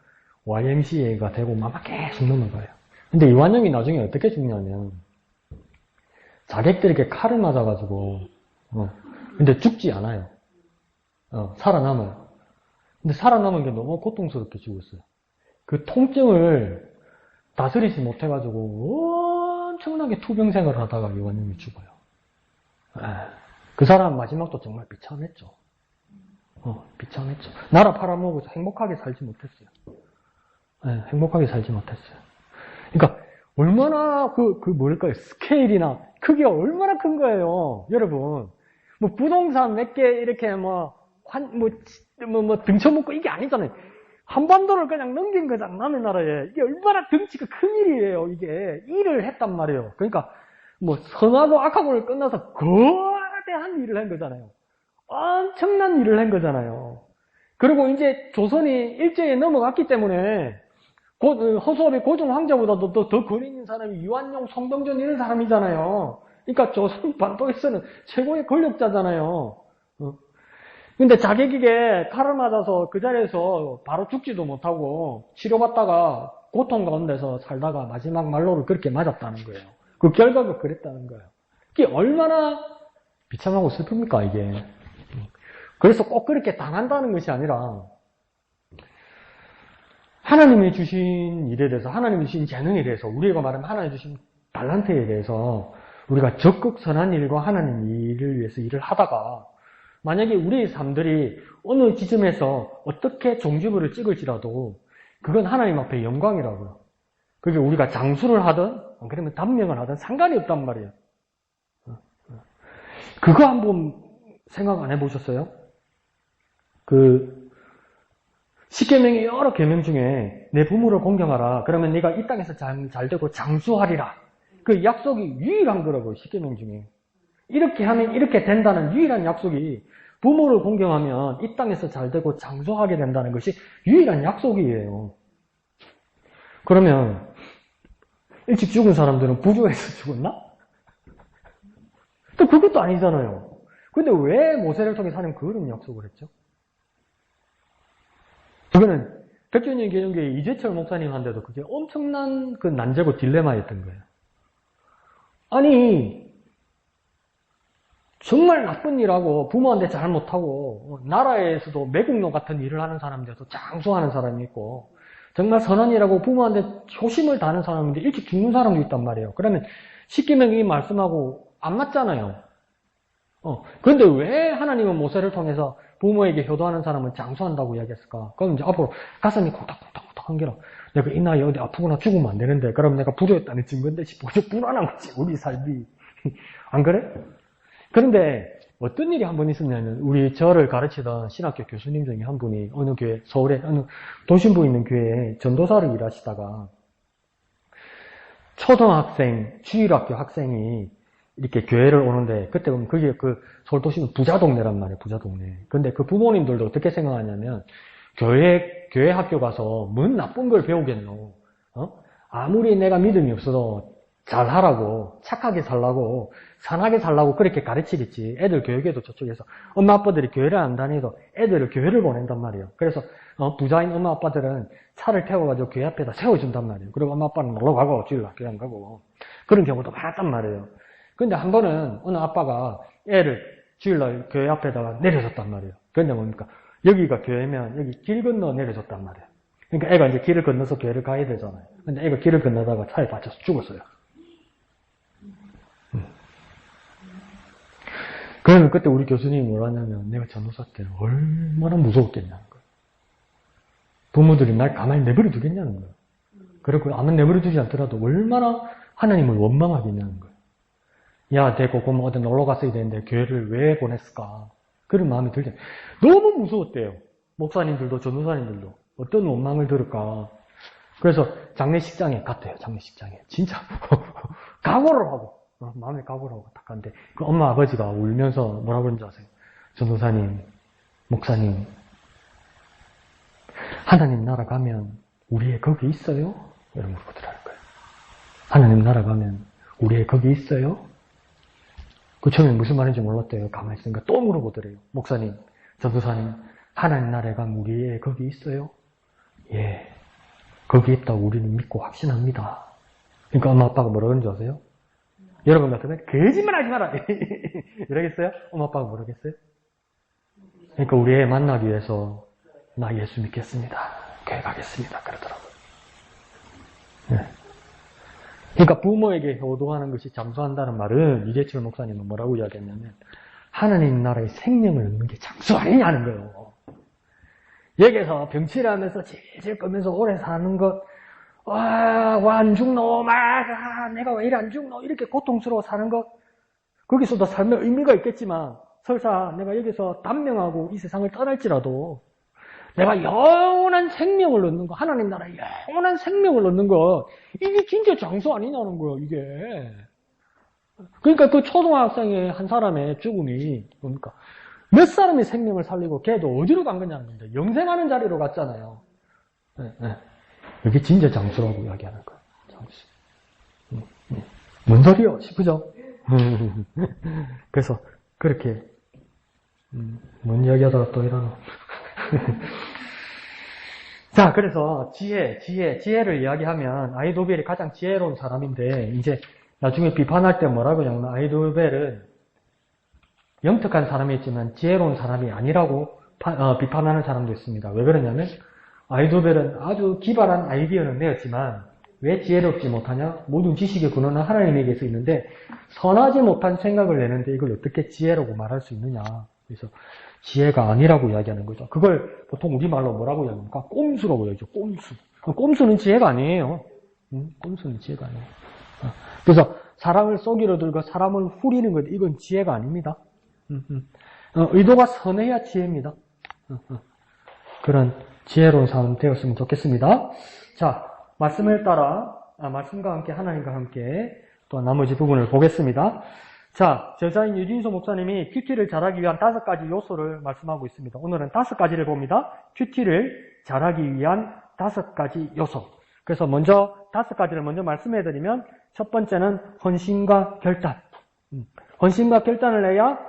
YMCA가 되고 막 계속 넘어가요. 근데 이완용이 나중에 어떻게 죽냐면 자객들에게 칼을 맞아가지고 근데 죽지 않아요. 살아남아요. 근데 살아남은 게 너무 고통스럽게 죽었어요. 그 통증을 다스리지 못해가지고 엄청나게 투병생활을 하다가 이완용이 죽어요. 그 사람 마지막도 정말 비참했죠. 비참했죠. 나라 팔아먹어서 행복하게 살지 못했어요. 행복하게 살지 못했어요. 그러니까 얼마나 뭘까요? 스케일이나 크기가 얼마나 큰 거예요. 여러분. 뭐 부동산 몇 개 이렇게 등쳐먹고 이게 아니잖아요. 한반도를 그냥 넘긴 거잖아, 남의 나라에. 이게 얼마나 덩치가 큰 일이에요, 이게. 일을 했단 말이에요. 그러니까, 뭐, 선하고 악하고를 끝나서 거대한 일을 한 거잖아요. 엄청난 일을 한 거잖아요. 그리고 이제 조선이 일제에 넘어갔기 때문에, 허수아비 고종 황제보다도 더 권위 있는 사람이 이완용, 송병준 이런 사람이잖아요. 그러니까 조선 반도에서는 최고의 권력자잖아요. 근데 자객에게 칼을 맞아서 그 자리에서 바로 죽지도 못하고 치료받다가 고통 가운데서 살다가 마지막 말로를 그렇게 맞았다는 거예요. 그 결과가 그랬다는 거예요. 이게 얼마나 비참하고 슬픕니까, 이게. 그래서 꼭 그렇게 당한다는 것이 아니라 하나님이 주신 일에 대해서, 하나님이 주신 재능에 대해서, 우리가 말하면 하나님이 주신 달란트에 대해서 우리가 적극 선한 일과 하나님 일을 위해서 일을 하다가 만약에 우리의 삶들이 어느 지점에서 어떻게 종지부를 찍을지라도 그건 하나님 앞에 영광이라고요. 그게 우리가 장수를 하든 그러면 단명을 하든 상관이 없단 말이에요. 그거 한번 생각 안 해보셨어요? 십계명의 여러 계명 중에 내 부모를 공경하라. 그러면 네가 이 땅에서 잘 되고 장수하리라. 그 약속이 유일한 거라고요. 십계명 중에. 이렇게 하면 이렇게 된다는 유일한 약속이 부모를 공경하면 이 땅에서 잘 되고 장수하게 된다는 것이 유일한 약속이에요. 그러면 일찍 죽은 사람들은 부조에서 죽었나? 또 그것도 아니잖아요. 근데 왜 모세를 통해 하나님 그런 약속을 했죠? 그거는 백주년 개정교회 이재철 목사님한테도 그게 엄청난 그 난제고 딜레마였던 거예요. 아니 정말 나쁜 일하고 부모한테 잘못하고 나라에서도 매국노 같은 일을 하는 사람들도 장수하는 사람이 있고 정말 선언이라고 부모한테 효심을 다하는 사람인데 일찍 죽는 사람도 있단 말이에요. 그러면 십계명이 말씀하고 안 맞잖아요. 그런데 왜 하나님은 모세를 통해서 부모에게 효도하는 사람은 장수한다고 이야기했을까? 그럼 이제 앞으로 가슴이 콩닥콩닥콩닥 한 게라 내가 이 나이에 어디 아프거나 죽으면 안 되는데 그럼 내가 불효했다는 증거인데 싶어. 불안한 거지 우리 삶이. 안 그래? 그런데 어떤 일이 한 번 있었냐면 우리 저를 가르치던 신학교 교수님 중에 한 분이 어느 교회, 서울에 어느 도심부에 있는 교회에 전도사를 일하시다가 초등학생, 주일학교 학생이 이렇게 교회를 오는데 그때 보면 그게 그 서울 도심은 부자 동네란 말이에요. 부자 동네. 근데 그 부모님들도 어떻게 생각하냐면 교회 학교 가서 뭔 나쁜 걸 배우겠노. 아무리 내가 믿음이 없어도 잘하라고, 착하게 살라고, 선하게 살라고 그렇게 가르치겠지. 애들 교육에도 저쪽에서 엄마 아빠들이 교회를 안 다니도 애들을 교회를 보낸단 말이에요. 그래서 부자인 엄마 아빠들은 차를 태워가지고 교회 앞에다 세워준단 말이에요. 그리고 엄마 아빠는 놀러 가고 주일날 교회 안 가고 그런 경우도 많았단 말이에요. 근데 한 번은 어느 아빠가 애를 주일날 교회 앞에다가 내려줬단 말이에요. 그런데 뭡니까? 여기가 교회면 여기 길 건너 내려줬단 말이에요. 그러니까 애가 이제 길을 건너서 교회를 가야 되잖아요. 근데 애가 길을 건너다가 차에 받쳐서 죽었어요. 그러면 그때 우리 교수님이 뭐라냐면 내가 전도사 때 얼마나 무서웠겠냐는 거예요. 부모들이 날 가만히 내버려 두겠냐는 거예요. 그리고 아마 내버려 두지 않더라도 얼마나 하나님을 원망하겠냐는 거예요. 야, 대고 그럼 어디 놀러 갔어야 되는데 교회를 왜 보냈을까? 그런 마음이 들죠. 너무 무서웠대요. 목사님들도 전도사님들도 어떤 원망을 들을까? 그래서 장례식장에 갔대요. 장례식장에 진짜 각오를 하고 마음에 각오를 하고 딱 갔는데 그 엄마 아버지가 울면서 뭐라 그런지 아세요? 전도사님, 목사님, 하나님 나라 가면 우리 애 거기 있어요? 이런 물어보더라는 거예요. 하나님 나라 가면 우리 애 거기 있어요? 그 처음에 무슨 말인지 몰랐대요. 가만히 있으니까 또 물어보더래요. 목사님, 전도사님, 하나님 나라에 가면 우리 애 거기 있어요? 예, 거기 있다고 우리는 믿고 확신합니다. 그러니까 엄마 아빠가 뭐라 그런지 아세요? 여러분 같으면 거짓말 하지 마라 이러겠어요? 엄마 아빠가 뭐라겠어요? 그러니까 우리 애 만나기 위해서 나 예수 믿겠습니다. 교회 가겠습니다. 그러더라고요. 네. 그러니까 부모에게 효도하는 것이 장수한다는 말은 이재철 목사님은 뭐라고 이야기했냐면 하나님 나라의 생명을 얻는 게 장수 아니냐는 거예요. 여기서 병치료하면서 질질 끌면서 오래 사는 것 왜 안 죽노? 내가 왜 이래 안 죽노? 이렇게 고통스러워 사는 것 거기서도 삶의 의미가 있겠지만 설사 내가 여기서 단명하고 이 세상을 떠날지라도 내가 영원한 생명을 얻는 거, 하나님 나라에 영원한 생명을 얻는 거, 이게 진짜 장수 아니냐는 거예요, 이게. 그러니까 그 초등학생의 한 사람의 죽음이 뭡니까? 몇 사람의 생명을 살리고 걔도 어디로 간 거냐는 건데, 영생하는 자리로 갔잖아요. 네, 네. 이게 진짜 장수라고 이야기하는 거예요. 장수. 뭔 소리요? 싶으죠? 그래서 그렇게 뭔 이야기하다가 또 이러나. 자, 그래서 지혜를 이야기하면 아히도벨이 가장 지혜로운 사람인데 이제 나중에 비판할 때 뭐라고 하냐면 아히도벨은 영특한 사람이었지만 지혜로운 사람이 아니라고 비판하는 사람도 있습니다. 왜 그러냐면 아히도벨은 아주 기발한 아이디어는 내었지만 왜 지혜롭지 못하냐? 모든 지식의 근원은 하나님에게서 있는데 선하지 못한 생각을 내는데 이걸 어떻게 지혜라고 말할 수 있느냐? 그래서 지혜가 아니라고 이야기하는 거죠. 그걸 보통 우리말로 뭐라고 이야기합니까? 꼼수라고 이야기하죠. 꼼수. 꼼수는 지혜가 아니에요. 꼼수는 지혜가 아니에요. 그래서 사람을 쏘기로 들고 사람을 후리는 것, 이건 지혜가 아닙니다. 의도가 선해야 지혜입니다. 그런 지혜로운 사람 되었으면 좋겠습니다. 자, 말씀을 따라, 말씀과 함께 하나님과 함께 또 나머지 부분을 보겠습니다. 자, 저자인 유진수 목사님이 큐티를 잘하기 위한 5가지 요소를 말씀하고 있습니다. 오늘은 5가지를 봅니다. 큐티를 잘하기 위한 5가지 요소. 그래서 먼저 5가지를 먼저 말씀해드리면 첫 번째는 헌신과 결단. 헌신과 결단을 해야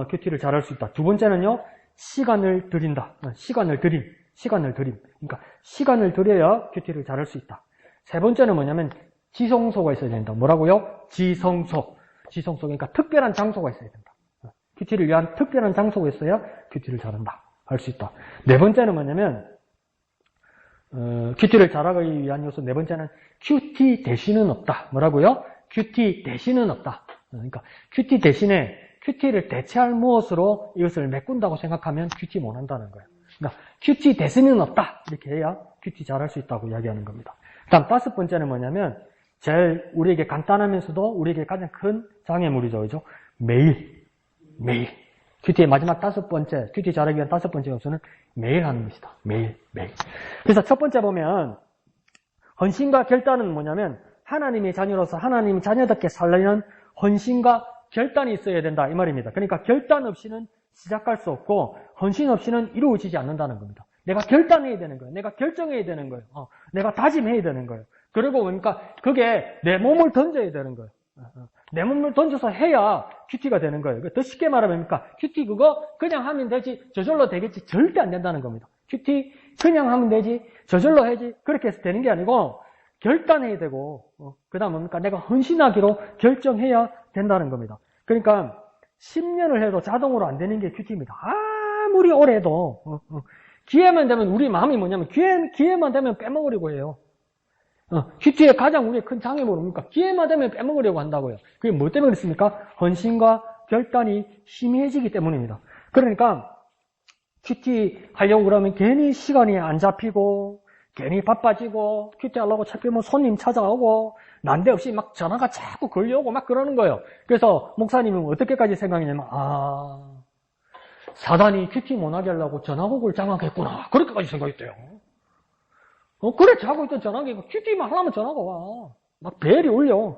큐티를 잘할 수 있다. 두 번째는요, 시간을 들인다. 시간을 들임. 그러니까 시간을 들여야 큐티를 잘할 수 있다. 세 번째는 뭐냐면 지성소가 있어야 된다. 뭐라고요? 지성소. 그러니까 특별한 장소가 있어야 된다. 큐티를 위한 특별한 장소가 있어야 큐티를 잘한다. 할 수 있다. 네 번째는 뭐냐면 큐티를 잘하기 위한 요소 네 번째는 큐티 대신은 없다. 뭐라고요? 큐티 대신은 없다. 그러니까 큐티 대신에 큐티를 대체할 무엇으로 이것을 메꾼다고 생각하면 큐티 못한다는 거예요. 그러니까 큐티 대신은 없다. 이렇게 해야 큐티 잘할 수 있다고 이야기하는 겁니다. 다음 다섯 번째는 뭐냐면 제일 우리에게 간단하면서도 우리에게 가장 큰 장애물이죠. 그죠? 매일. 큐티의 마지막 다섯 번째, 큐티 잘하기 위한 다섯 번째 요소는 매일 하는 것이다. 매일. 그래서 첫 번째 보면 헌신과 결단은 뭐냐면 하나님의 자녀로서 하나님의 자녀답게 살려는 헌신과 결단이 있어야 된다. 이 말입니다. 그러니까 결단 없이는 시작할 수 없고 헌신 없이는 이루어지지 않는다는 겁니다. 내가 결단해야 되는 거예요. 내가 결정해야 되는 거예요. 내가 다짐해야 되는 거예요. 그리고 그러니까 그게 내 몸을 던져야 되는 거예요. 내 몸을 던져서 해야 큐티가 되는 거예요. 더 쉽게 말하면 큐티 그거 그냥 하면 되지 저절로 되겠지 절대 안 된다는 겁니다. 큐티 그냥 하면 되지 저절로 해야지 그렇게 해서 되는 게 아니고 결단해야 되고 그 다음 뭡니까? 내가 헌신하기로 결정해야 된다는 겁니다. 그러니까 10년을 해도 자동으로 안 되는 게 큐티입니다. 아무리 오래 해도 기회만 되면 우리 마음이 뭐냐면 기회만 되면 빼먹으려고 해요. 큐티의 가장 우리의 큰 장애물은 뭡니까? 기회만 되면 빼먹으려고 한다고요. 그게 뭐 때문에 그렇습니까? 헌신과 결단이 희미해지기 때문입니다. 그러니까 큐티 하려고 그러면 괜히 시간이 안 잡히고 괜히 바빠지고 큐티 하려고 찾기 뭐 손님 찾아오고 난데없이 막 전화가 자꾸 걸려오고 막 그러는 거예요. 그래서 목사님은 어떻게까지 생각했냐면 사단이 큐티 못하게 하려고 전화국을 장악했구나 그렇게까지 생각했대요. 그래 자고 있던 전화기 큐티만 하려면 전화가 와. 막 벨이 울려.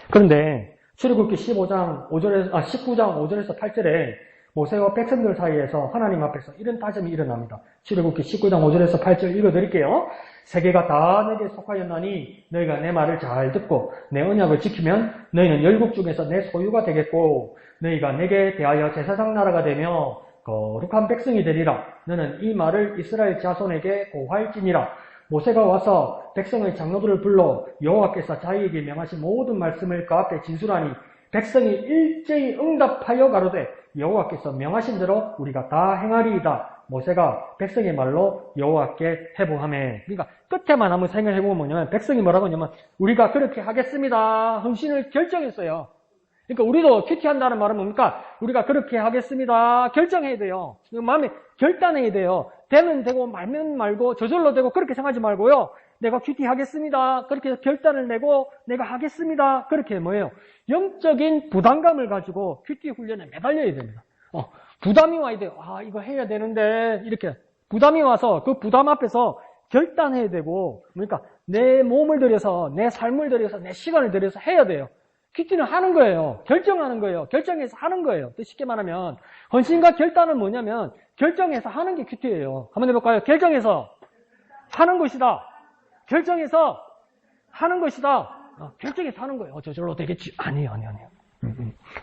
그런데 출애굽기 19장 5절에서 8절에 모세와 백성들 사이에서 하나님 앞에서 이런 다짐이 일어납니다. 출애굽기 19장 5절에서 8절 읽어드릴게요. 세계가 다 내게 속하였나니 너희가 내 말을 잘 듣고 내 언약을 지키면 너희는 열국 중에서 내 소유가 되겠고 너희가 내게 대하여 제사장 나라가 되며 거룩한 백성이 되리라. 너는 이 말을 이스라엘 자손에게 고할지니라. 모세가 와서 백성의 장로들을 불러 여호와께서 자기에게 명하신 모든 말씀을 그 앞에 진술하니 백성이 일제히 응답하여 가로되 여호와께서 명하신 대로 우리가 다 행하리이다. 모세가 백성의 말로 여호와께 해보하매. 그러니까 끝에만 한번 생각해 보면 뭐냐면 백성이 뭐라고 하냐면 우리가 그렇게 하겠습니다. 헌신을 결정했어요. 그러니까 우리도 큐티한다는 말은 뭡니까? 우리가 그렇게 하겠습니다. 결정해야 돼요. 마음에 결단해야 돼요. 되면 되고 말면 말고 저절로 되고 그렇게 생각하지 말고요. 내가 큐티 하겠습니다. 그렇게 결단을 내고 내가 하겠습니다. 그렇게 뭐예요? 영적인 부담감을 가지고 큐티 훈련에 매달려야 됩니다. 부담이 와야 돼요. 이거 해야 되는데 이렇게 부담이 와서 그 부담 앞에서 결단해야 되고 그러니까 내 몸을 들여서 내 삶을 들여서 내 시간을 들여서 해야 돼요. 큐티는 하는 거예요. 결정하는 거예요. 결정해서 하는 거예요. 또 쉽게 말하면 헌신과 결단은 뭐냐면 결정해서 하는 게 큐티예요. 한번 해볼까요? 결정해서 하는 것이다. 결정해서 하는 것이다. 결정해서 하는 거예요. 저절로 되겠지. 아니에요.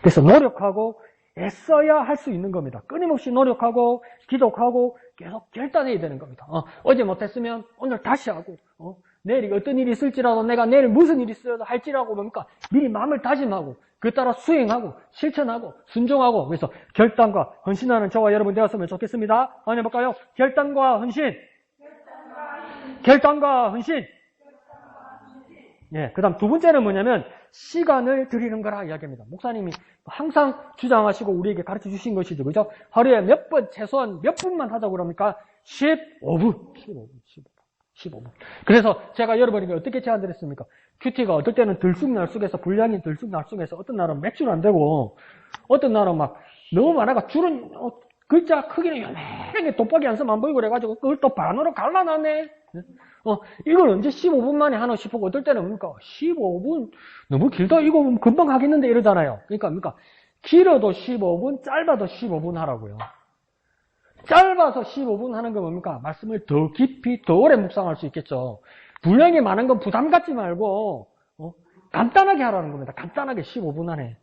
그래서 노력하고 애써야 할 수 있는 겁니다. 끊임없이 노력하고 기도하고 계속 결단해야 되는 겁니다. 어제 못했으면 오늘 다시 하고 내일 어떤 일이 있을지라도 내가 내일 무슨 일이 있어도 할지라고 뭡니까? 미리 마음을 다짐하고 그 따라 수행하고 실천하고 순종하고 그래서 결단과 헌신하는 저와 여러분 되었으면 좋겠습니다. 한번 해볼까요? 결단과 헌신. 결단과 헌신. 예, 그 다음 두 번째는 뭐냐면 시간을 드리는 거라 이야기합니다. 목사님이 항상 주장하시고 우리에게 가르쳐 주신 것이죠. 그죠? 하루에 몇 번, 최소한 몇 분만 하자고 그럽니까? 15분. 그래서 제가 여러분에게 어떻게 제안드렸습니까? 큐티가 어떨 때는 들쑥날쑥해서 분량이 들쑥날쑥해서 어떤 날은 몇 줄 안 되고 어떤 날은 막 너무 많아가 줄은 글자 크기는 요만하게 돋보기 안 쓰면 안 보이고 그래가지고 그걸 또 반으로 갈라놨네. 이걸 언제 15분 만에 하나 싶고 어떨 때는 뭡니까? 15분 너무 길다 이거 금방 하겠는데 이러잖아요. 그러니까 길어도 15분 짧아도 15분 하라고요. 짧아서 15분 하는 건 뭡니까? 말씀을 더 깊이 더 오래 묵상할 수 있겠죠. 분량이 많은 건 부담 갖지 말고 간단하게 하라는 겁니다. 간단하게 15분 안에.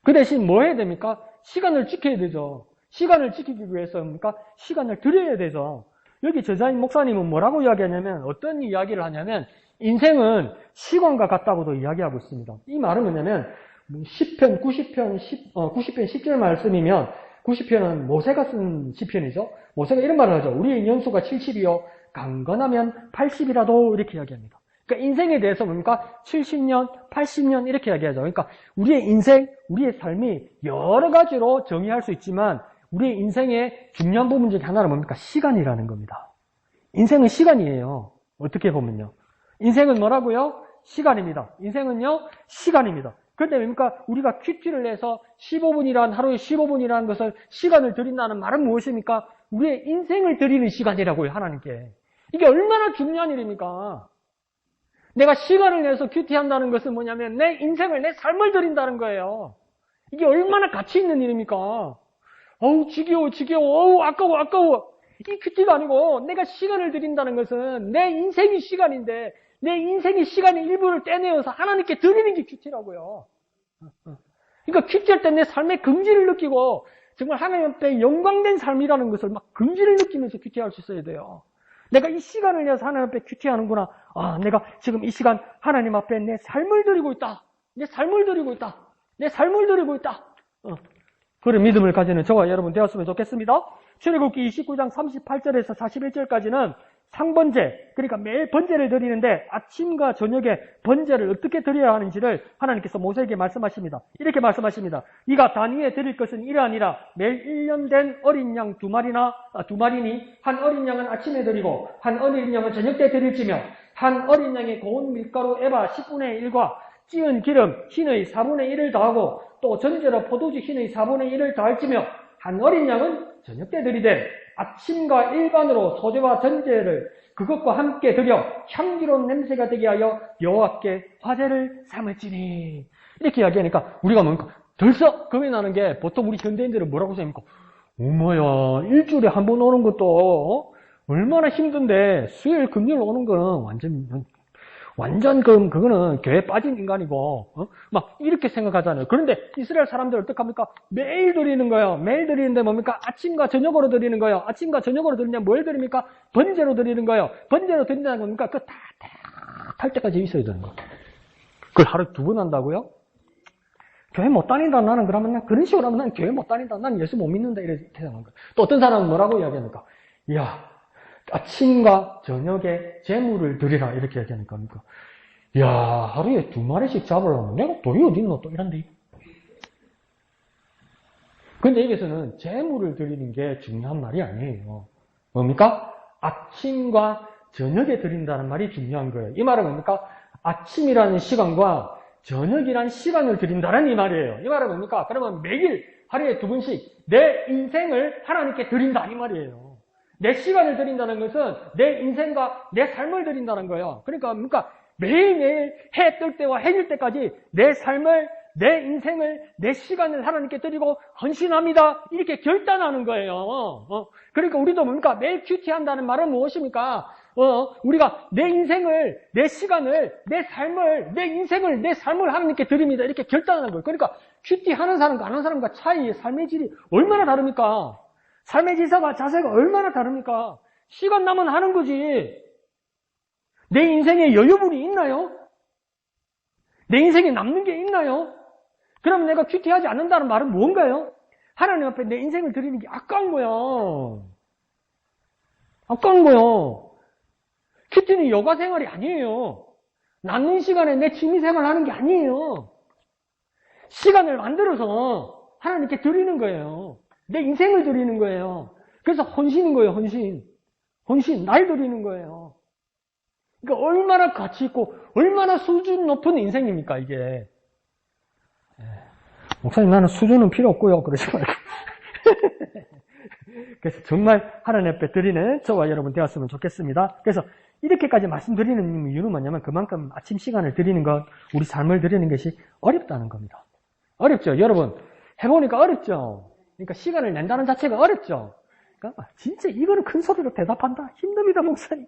그 대신 뭐 해야 됩니까? 시간을 지켜야 되죠. 시간을 지키기 위해서 뭡니까? 시간을 드려야 되죠. 여기 저자인 목사님은 뭐라고 이야기하냐면 어떤 이야기를 하냐면 인생은 시간과 같다고도 이야기하고 있습니다. 이 말은 뭐냐면 10편, 90편 10절 말씀이면 90편은 모세가 쓴 시편이죠. 모세가 이런 말을 하죠. 우리의 연수가 70이요. 강건하면 80이라도 이렇게 이야기합니다. 그러니까 인생에 대해서 뭡니까? 70년, 80년 이렇게 이야기하죠. 그러니까 우리의 인생, 우리의 삶이 여러 가지로 정의할 수 있지만 우리의 인생의 중요한 부분 중에 하나는 뭡니까? 시간이라는 겁니다. 인생은 시간이에요. 어떻게 보면요. 인생은 뭐라고요? 시간입니다. 인생은요, 시간입니다. 그런데 뭡니까? 우리가 퀴즈를 내서 15분이란, 하루에 15분이라는 것을 시간을 드린다는 말은 무엇입니까? 우리의 인생을 드리는 시간이라고요, 하나님께. 이게 얼마나 중요한 일입니까? 내가 시간을 내서 큐티한다는 것은 뭐냐면 내 인생을, 내 삶을 드린다는 거예요. 이게 얼마나 가치 있는 일입니까? 어우, 지겨워. 어우, 아까워. 이 큐티가 아니고 내가 시간을 드린다는 것은 내 인생이 시간인데 내 인생의 시간의 일부를 떼내어서 하나님께 드리는 게 큐티라고요. 그러니까 큐티할 때 내 삶의 긍지를 느끼고 정말 하나님 앞에 영광된 삶이라는 것을 막 긍지를 느끼면서 큐티할 수 있어야 돼요. 내가 이 시간을 내서 하나님 앞에 큐티하는구나. 아, 내가 지금 이 시간 하나님 앞에 내 삶을 드리고 있다. 내 삶을 드리고 있다. 그런 믿음을 가지는 저와 여러분 되었으면 좋겠습니다. 출애굽기 29장 38절에서 41절까지는 상번제, 그러니까 매일 번제를 드리는데 아침과 저녁에 번제를 어떻게 드려야 하는지를 하나님께서 모세에게 말씀하십니다. 이렇게 말씀하십니다. 네가 단 위에 드릴 것은 이러하니라. 매일 1년 된 어린 양 두 마리니 한 어린 양은 아침에 드리고 한 어린 양은 저녁 때 드릴지며 한 어린 양의 고운 밀가루 에바 10분의 1과 찌은 기름 흰의 4분의 1을 더하고 또 전제로 포도주 흰의 4분의 1을 더할지며 한 어린 양은 저녁 때 드리되 아침과 일반으로 소제와 전제를 그것과 함께 드려 향기로운 냄새가 되게 하여 여호와께 화제를 삼을지니. 이렇게 이야기하니까 우리가 뭔가 덜썩 겁이 나는 게 보통 우리 현대인들은 뭐라고 생각합니까? 어머야, 일주일에 한 번 오는 것도 얼마나 힘든데 수요일 금요일 오는 거는 완전 그거는 교회 빠진 인간이고 막 이렇게 생각하잖아요. 그런데 이스라엘 사람들 어떡합니까? 매일 드리는 거예요. 매일 드리는데 뭡니까? 아침과 저녁으로 드리는 거예요. 아침과 저녁으로 드리냐면 뭘 드립니까? 번제로 드리는 거예요. 번제로 드린다는 겁니까? 그거 다 탈 때까지 있어야 되는 거예요. 그걸 하루에 2번 한다고요? 교회 못 다닌다. 나는 그러면 난 그런 식으로 하면 난 교회 못 다닌다. 난 예수 못 믿는다. 이렇게 생각하는 거예요. 또 어떤 사람은 뭐라고 이야기합니까? 이야, 아침과 저녁에 제물을 드리라 이렇게 얘기하는 겁니까? 야, 하루에 2마리씩 잡으려면 내가 돈이 어디 있노? 또 이런데. 근데 여기서는 제물을 드리는 게 중요한 말이 아니에요. 뭡니까? 아침과 저녁에 드린다는 말이 중요한 거예요. 이 말은 뭡니까? 아침이라는 시간과 저녁이라는 시간을 드린다는 이 말이에요. 이 말은 뭡니까? 그러면 매일 하루에 2번씩 내 인생을 하나님께 드린다 이 말이에요. 내 시간을 드린다는 것은 내 인생과 내 삶을 드린다는 거예요. 그러니까 매일매일 해 뜰 때와 해 질 때까지 내 삶을, 내 인생을, 내 시간을 하나님께 드리고 헌신합니다. 이렇게 결단하는 거예요. 그러니까 우리도 뭡니까? 매일 큐티한다는 말은 무엇입니까? 우리가 내 인생을, 내 시간을, 내 삶을, 내 인생을, 내 삶을 하나님께 드립니다. 이렇게 결단하는 거예요. 그러니까 큐티하는 사람과 안 하는 사람과 차이의 삶의 질이 얼마나 다릅니까? 삶의 자세가 얼마나 다릅니까? 시간 나면 하는 거지. 내 인생에 여유분이 있나요? 내 인생에 남는 게 있나요? 그러면 내가 큐티하지 않는다는 말은 뭔가요? 하나님 앞에 내 인생을 드리는 게 아까운 거야. 아까운 거요. 큐티는 여가 생활이 아니에요. 남는 시간에 내 취미 생활 하는 게 아니에요. 시간을 만들어서 하나님께 드리는 거예요. 내 인생을 드리는 거예요. 그래서 헌신인 거예요, 헌신. 헌신, 날 드리는 거예요. 그러니까 얼마나 가치 있고, 얼마나 수준 높은 인생입니까, 이게. 목사님, 나는 수준은 필요 없고요. 그러지 말고. 그래서 정말 하나님 앞에 드리는 저와 여러분 되었으면 좋겠습니다. 그래서 이렇게까지 말씀드리는 이유는 뭐냐면 그만큼 아침 시간을 드리는 것, 우리 삶을 드리는 것이 어렵다는 겁니다. 어렵죠? 여러분, 해보니까 어렵죠? 그러니까 시간을 낸다는 자체가 어렵죠. 그러니까 진짜 이거는 큰 소리로 대답한다. 힘듭니다, 목사님.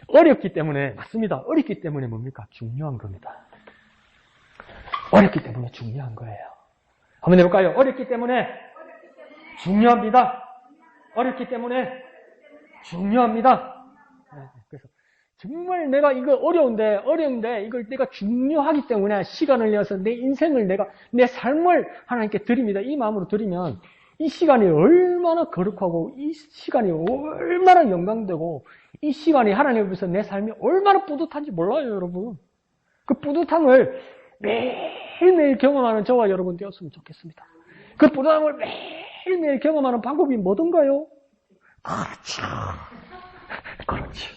어렵기 때문에, 맞습니다. 어렵기 때문에 뭡니까? 중요한 겁니다. 어렵기 때문에 중요한 거예요. 한번 해볼까요? 어렵기 때문에 중요합니다. 어렵기 때문에 중요합니다. 그래서 정말 내가 이거 어려운데 이걸 내가 중요하기 때문에 시간을 내어서 내 인생을 내 삶을 하나님께 드립니다. 이 마음으로 드리면 이 시간이 얼마나 거룩하고 이 시간이 얼마나 영광되고 이 시간이 하나님 앞에서 내 삶이 얼마나 뿌듯한지 몰라요, 여러분. 그 뿌듯함을 매일매일 경험하는 저와 여러분 되었으면 좋겠습니다. 그 뿌듯함을 매일매일 경험하는 방법이 뭐던가요? 그렇죠.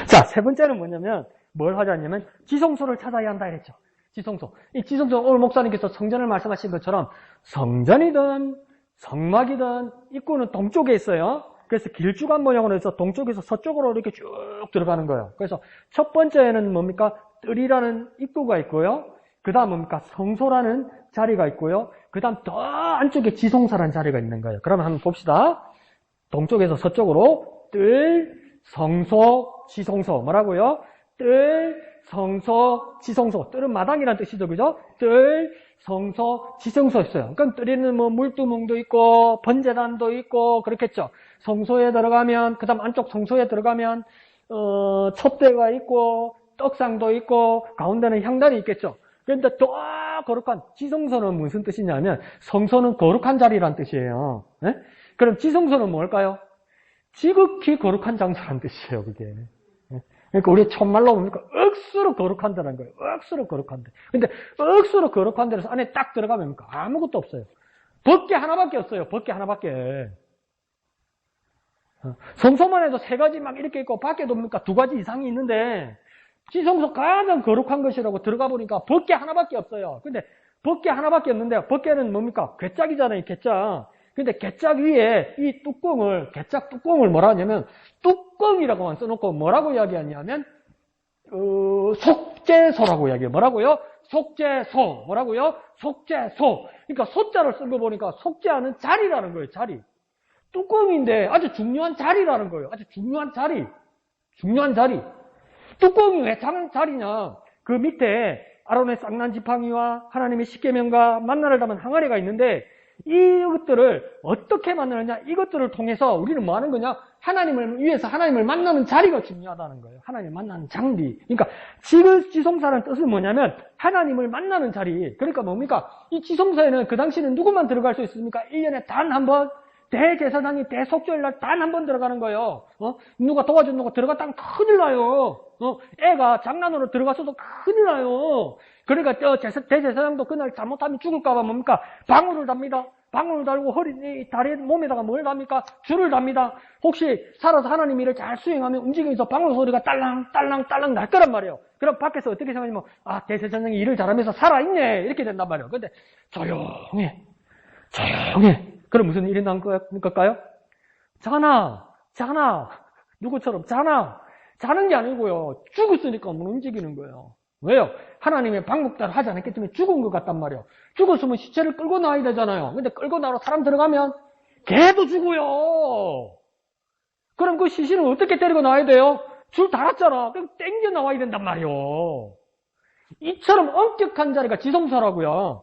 자, 세 번째는 뭐냐면, 뭘 하자냐면, 지성소를 찾아야 한다 이랬죠. 지성소. 이 지성소, 오늘 목사님께서 성전을 말씀하신 것처럼, 성전이든, 성막이든, 입구는 동쪽에 있어요. 그래서 길쭉한 모양으로 해서 동쪽에서 서쪽으로 이렇게 쭉 들어가는 거예요. 그래서 첫 번째는 뭡니까? 뜰이라는 입구가 있고요. 그 다음 뭡니까? 성소라는 자리가 있고요. 그 다음 더 안쪽에 지성소라는 자리가 있는 거예요. 그러면 한번 봅시다. 동쪽에서 서쪽으로 뜰, 성소, 지성소. 뭐라고요? 뜰, 성소, 지성소. 뜰은 마당이라는 뜻이죠. 그죠? 뜰, 성소, 지성소 있어요. 그러니까 뜰에는 뭐 물두멍도 있고, 번제단도 있고, 그렇겠죠. 성소에 들어가면, 그 다음 안쪽 성소에 들어가면, 촛대가 있고, 떡상도 있고, 가운데는 향단이 있겠죠. 그런데 더 거룩한, 지성소는 무슨 뜻이냐면, 성소는 거룩한 자리란 뜻이에요. 네? 그럼 지성소는 뭘까요? 지극히 거룩한 장소란 뜻이에요, 그게. 그러니까 우리 첫말로 뭡니까? 억수로 거룩한다는 거예요. 억수로 거룩한데. 근데 억수로 거룩한 데서 안에 딱 들어가면 뭡니까? 아무것도 없어요. 벗개 하나밖에 없어요. 벗개 하나밖에. 성소만 해도 3가지 막 이렇게 있고 밖에도 뭡니까? 2가지 이상이 있는데 지성소 가장 거룩한 것이라고 들어가 보니까 벗개 하나밖에 없어요. 근데 벗개 하나밖에 없는데 벗개는 뭡니까? 괴짝이잖아요, 괴짝. 근데 괴짝 위에 이 뚜껑을, 괴짝 뚜껑을 뭐라 하냐면 뚜껑이라고만 써놓고 뭐라고 이야기하냐면 속죄소라고 이야기해요. 뭐라고요? 속죄소. 뭐라고요? 속죄소. 그러니까 소자를 쓴 거 보니까 속죄하는 자리라는 거예요. 자리. 뚜껑인데 아주 중요한 자리라는 거예요. 아주 중요한 자리. 중요한 자리. 뚜껑이 왜 작은 자리냐? 그 밑에 아론의 쌍난 지팡이와 하나님의 십계명과 만나를 담은 항아리가 있는데 이것들을 어떻게 만나느냐? 이것들을 통해서 우리는 뭐 하는 거냐? 하나님을 위해서 하나님을 만나는 자리가 중요하다는 거예요. 하나님을 만나는 장비. 그러니까 지성소라는 뜻은 뭐냐면 하나님을 만나는 자리. 그러니까 뭡니까? 이 지성소에는 그 당시에는 누구만 들어갈 수 있습니까? 1년에 단 한 번 대제사장이 대속죄일 날 단 한 번 들어가는 거예요. 누가 도와준 누가 들어갔다면 큰일 나요. 애가 장난으로 들어갔어도 큰일 나요. 그러니까 대제사장도 그날 잘못하면 죽을까봐 뭡니까? 방울을 답니다. 방울을 달고 다리 몸에다가 뭘 답니까? 줄을 답니다. 혹시 살아서 하나님 일을 잘 수행하면 움직이면서 방울 소리가 딸랑 딸랑 딸랑 날 거란 말이에요. 그럼 밖에서 어떻게 생각하냐면 대제사장이 일을 잘하면서 살아있네 이렇게 된단 말이에요. 근데 조용해. 그럼 무슨 일이 난 걸까요? 자나. 누구처럼 자는 게 아니고요. 죽었으니까 못 움직이는 거예요. 왜요? 하나님의 방법대로 하지 않았기 때문에 죽은 것 같단 말이에요. 죽었으면 시체를 끌고 나와야 되잖아요. 근데 끌고 나러 사람 들어가면 개도 죽어요. 그럼 그 시신을 어떻게 데리고 나와야 돼요? 줄 달았잖아. 그럼 땡겨 나와야 된단 말이에요. 이처럼 엄격한 자리가 지성소라고요.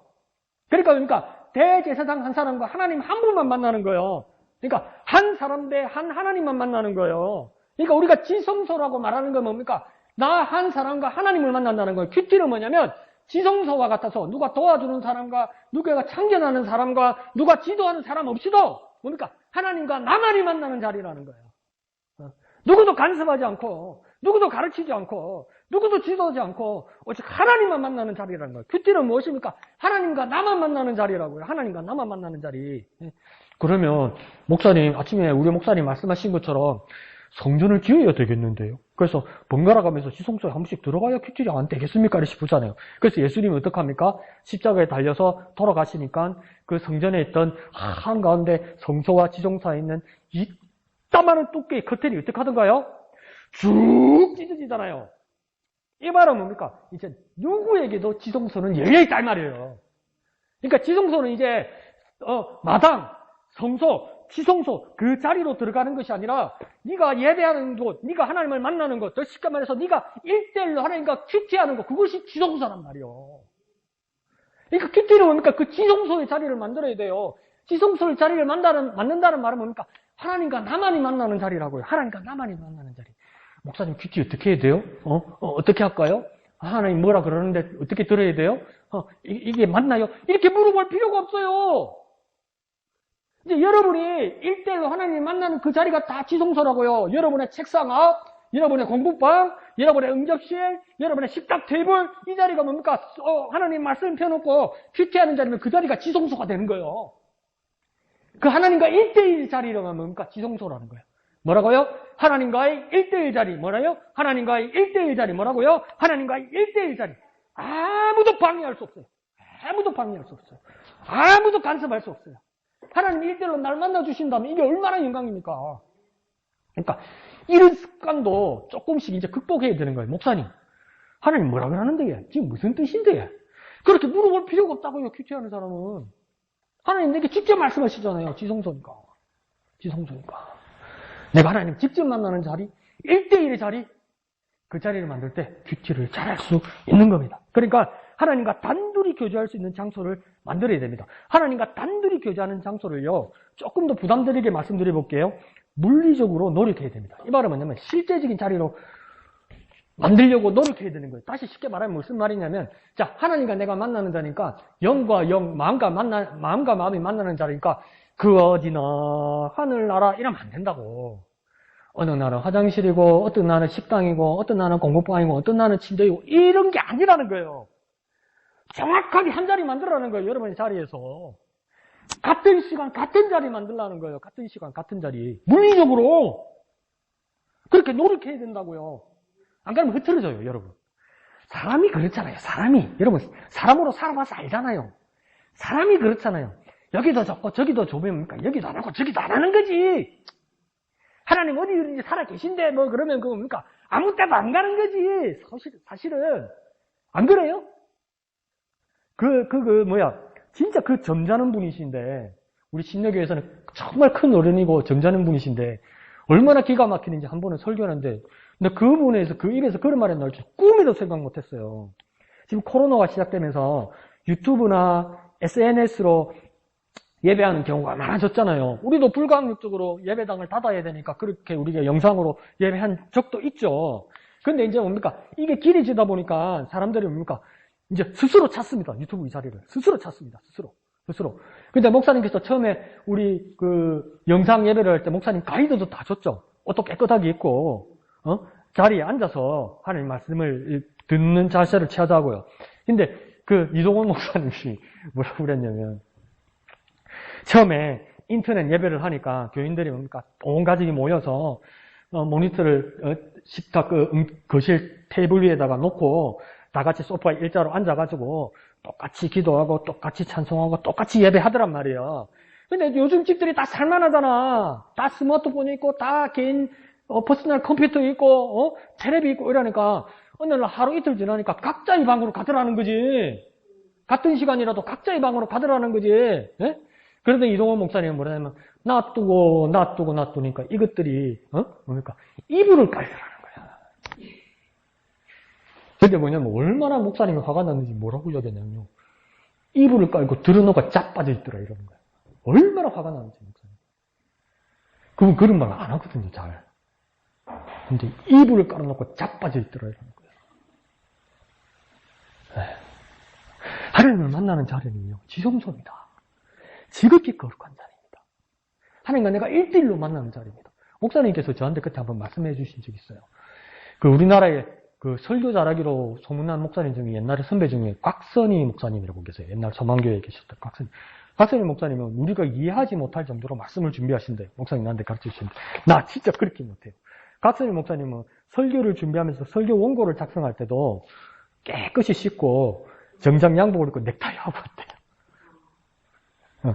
그러니까 대제사장 한 사람과 하나님 한 분만 만나는 거예요. 그러니까 한 사람 대 한 하나님만 만나는 거예요. 그러니까 우리가 지성소라고 말하는 건 뭡니까? 나 한 사람과 하나님을 만난다는 거예요. 큐티는 뭐냐면 지성소와 같아서 누가 도와주는 사람과 누가 참견하는 사람과 누가 지도하는 사람 없이도 뭡니까? 하나님과 나만이 만나는 자리라는 거예요. 누구도 간섭하지 않고 누구도 가르치지 않고 누구도 지도하지 않고 오직 하나님만 만나는 자리라는 거예요. 큐티는 무엇입니까? 하나님과 나만 만나는 자리라고요. 하나님과 나만 만나는 자리. 그러면 목사님 아침에 우리 목사님 말씀하신 것처럼 성전을 지어야 되겠는데요. 그래서 번갈아 가면서 지성소에 한 번씩 들어가야 큐티가 안 되겠습니까? 이렇게 보잖아요. 그래서 예수님은 어떡합니까? 십자가에 달려서 돌아가시니까 그 성전에 있던 한가운데 성소와 지성소에 있는 이 따마른 두께의 커튼이 어떻게 하던가요? 쭉 찢어지잖아요. 이 말은 뭡니까? 이제 누구에게도 지성소는 열려있다 이 말이에요. 그러니까 지성소는 이제 마당, 성소, 지성소 그 자리로 들어가는 것이 아니라 네가 예배하는 곳, 네가 하나님을 만나는 것, 더 쉽게 말해서 네가 1대1로 하나님과 큐티하는 것, 그것이 지성소란 말이에요. 그러니까 큐티는 뭡니까? 그 지성소의 자리를 만들어야 돼요. 지성소의 자리를 만든다는 말은 뭡니까? 하나님과 나만이 만나는 자리라고요. 하나님과 나만이 만나는 자리. 목사님 큐티 어떻게 해야 돼요? 어떻게 할까요? 하나님 뭐라 그러는데 어떻게 들어야 돼요? 이게 맞나요? 이렇게 물어볼 필요가 없어요. 이제 여러분이 1대1로 하나님 만나는 그 자리가 다 지성소라고요. 여러분의 책상 앞, 여러분의 공부방, 여러분의 응접실, 여러분의 식탁 테이블, 이 자리가 뭡니까? 하나님 말씀 펴놓고 큐티하는 자리면 그 자리가 지성소가 되는 거예요. 그 하나님과 1대1 자리라면 뭡니까? 지성소라는 거예요. 뭐라고요? 하나님과의 1대1 자리. 뭐라요? 하나님과의 1대1 자리. 뭐라고요? 하나님과의 1대1 자리. 아무도 방해할 수 없어요. 아무도 방해할 수 없어요. 아무도 간섭할 수 없어요. 하나님 1대1로 날 만나주신다면 이게 얼마나 영광입니까? 그러니까 이런 습관도 조금씩 이제 극복해야 되는 거예요. 목사님, 하나님 뭐라 그러는데? 지금 무슨 뜻인데? 그렇게 물어볼 필요가 없다고요. 큐티하는 사람은. 하나님 내게 직접 말씀하시잖아요. 지성소니까. 지성소니까. 내가 하나님 직접 만나는 자리, 1대1의 자리, 그 자리를 만들 때 큐티를 잘할 수 있는 겁니다. 그러니까 하나님과 단둘이 교제할 수 있는 장소를 만들어야 됩니다. 하나님과 단둘이 교제하는 장소를요, 조금 더 부담드리게 말씀드려 볼게요. 물리적으로 노력해야 됩니다. 이 말은 뭐냐면 실제적인 자리로 만들려고 노력해야 되는 거예요. 다시 쉽게 말하면 무슨 말이냐면, 자, 하나님과 내가 만나는 자니까 영과 영, 마음과 마음이 만나는 자리니까 그 어디나 하늘나라 이러면 안 된다고. 어느 날은 화장실이고, 어떤 날은 식당이고, 어떤 날은 공부방이고, 어떤 날은 침대이고, 이런 게 아니라는 거예요. 정확하게 한 자리 만들라는 거예요. 여러분의 자리에서. 같은 시간, 같은 자리 만들라는 거예요. 같은 시간, 같은 자리. 물리적으로. 그렇게 노력해야 된다고요. 안 그러면 흐트러져요, 여러분. 사람이 그렇잖아요, 사람이. 여러분, 사람으로 살아봐서 알잖아요. 사람이 그렇잖아요. 여기도 좁고 저기도 좁으면 여기도 안 하고 저기도 안 하는 거지. 하나님 어디든지 살아 계신데 뭐 그러면 그거 뭡니까? 아무 때도 안 가는 거지. 사실은. 안 그래요? 진짜 그 점잖은 분이신데, 우리 신여교에서는 정말 큰 어른이고 점잖은 분이신데, 얼마나 기가 막히는지 한 번은 설교하는데, 근데 그분에서, 그 입에서 그런 말이 나올 줄 꿈에도 생각 못 했어요. 지금 코로나가 시작되면서 유튜브나 SNS로 예배하는 경우가 많아졌잖아요. 우리도 불가항력적으로 예배당을 닫아야 되니까 그렇게 우리가 영상으로 예배한 적도 있죠. 근데 이제 뭡니까? 이게 길어지다 보니까 사람들이 뭡니까? 이제 스스로 찾습니다. 유튜브 이 자리를. 스스로 찾습니다. 스스로. 근데 목사님께서 처음에 우리 그 영상 예배를 할 때 목사님 가이드도 다 줬죠. 옷도 깨끗하게 입고, 자리에 앉아서 하나님 말씀을 듣는 자세를 취하자고요. 근데 그 이동원 목사님이 뭐라고 그랬냐면, 처음에 인터넷 예배를 하니까 교인들이 뭡니까? 온 가족이 모여서 모니터를 식탁 거실 테이블 위에다가 놓고 다 같이 소파에 일자로 앉아가지고 똑같이 기도하고 똑같이 찬송하고 똑같이 예배하더란 말이에요. 근데 요즘 집들이 다 살만하잖아. 다 스마트폰이 있고 다 개인 퍼스널 컴퓨터 있고 텔레비 있고 이러니까 어느 날 하루 이틀 지나니까 각자의 방으로 가더라는 거지. 같은 시간이라도 각자의 방으로 가더라는 거지. 예? 그러더니 이동원 목사님은 뭐라냐면 놔두니까 이것들이 뭡니까? 이불을 깔더라는 거야. 근데 뭐냐면 얼마나 목사님이 화가 났는지 뭐라고 이야기했냐면요. 이불을 깔고 들어놓고 자빠져 있더라 이러는 거야. 얼마나 화가 났는지 목사님. 그분 그런 말 안 하거든요 잘. 근데 이불을 깔아놓고 자빠져 있더라 이러는 거야. 하나님을 만나는 자리는요 지성소입니다. 지극히 거룩한 자리입니다. 하나님과 내가 1대1로 만나는 자리입니다. 목사님께서 저한테 그때 한번 말씀해 주신 적이 있어요. 그 우리나라에 그 설교 잘하기로 소문난 목사님 중에 옛날에 선배 중에 곽선희 목사님이라고 계세요. 옛날 소망교회에 계셨던 곽선희 목사님은 우리가 이해하지 못할 정도로 말씀을 준비하신대요. 목사님 나한테 가르쳐 주시는데 나 진짜 그렇게 못해요. 곽선희 목사님은 설교를 준비하면서 설교 원고를 작성할 때도 깨끗이 씻고 정장 양복을 입고 넥타이하고 왔대요.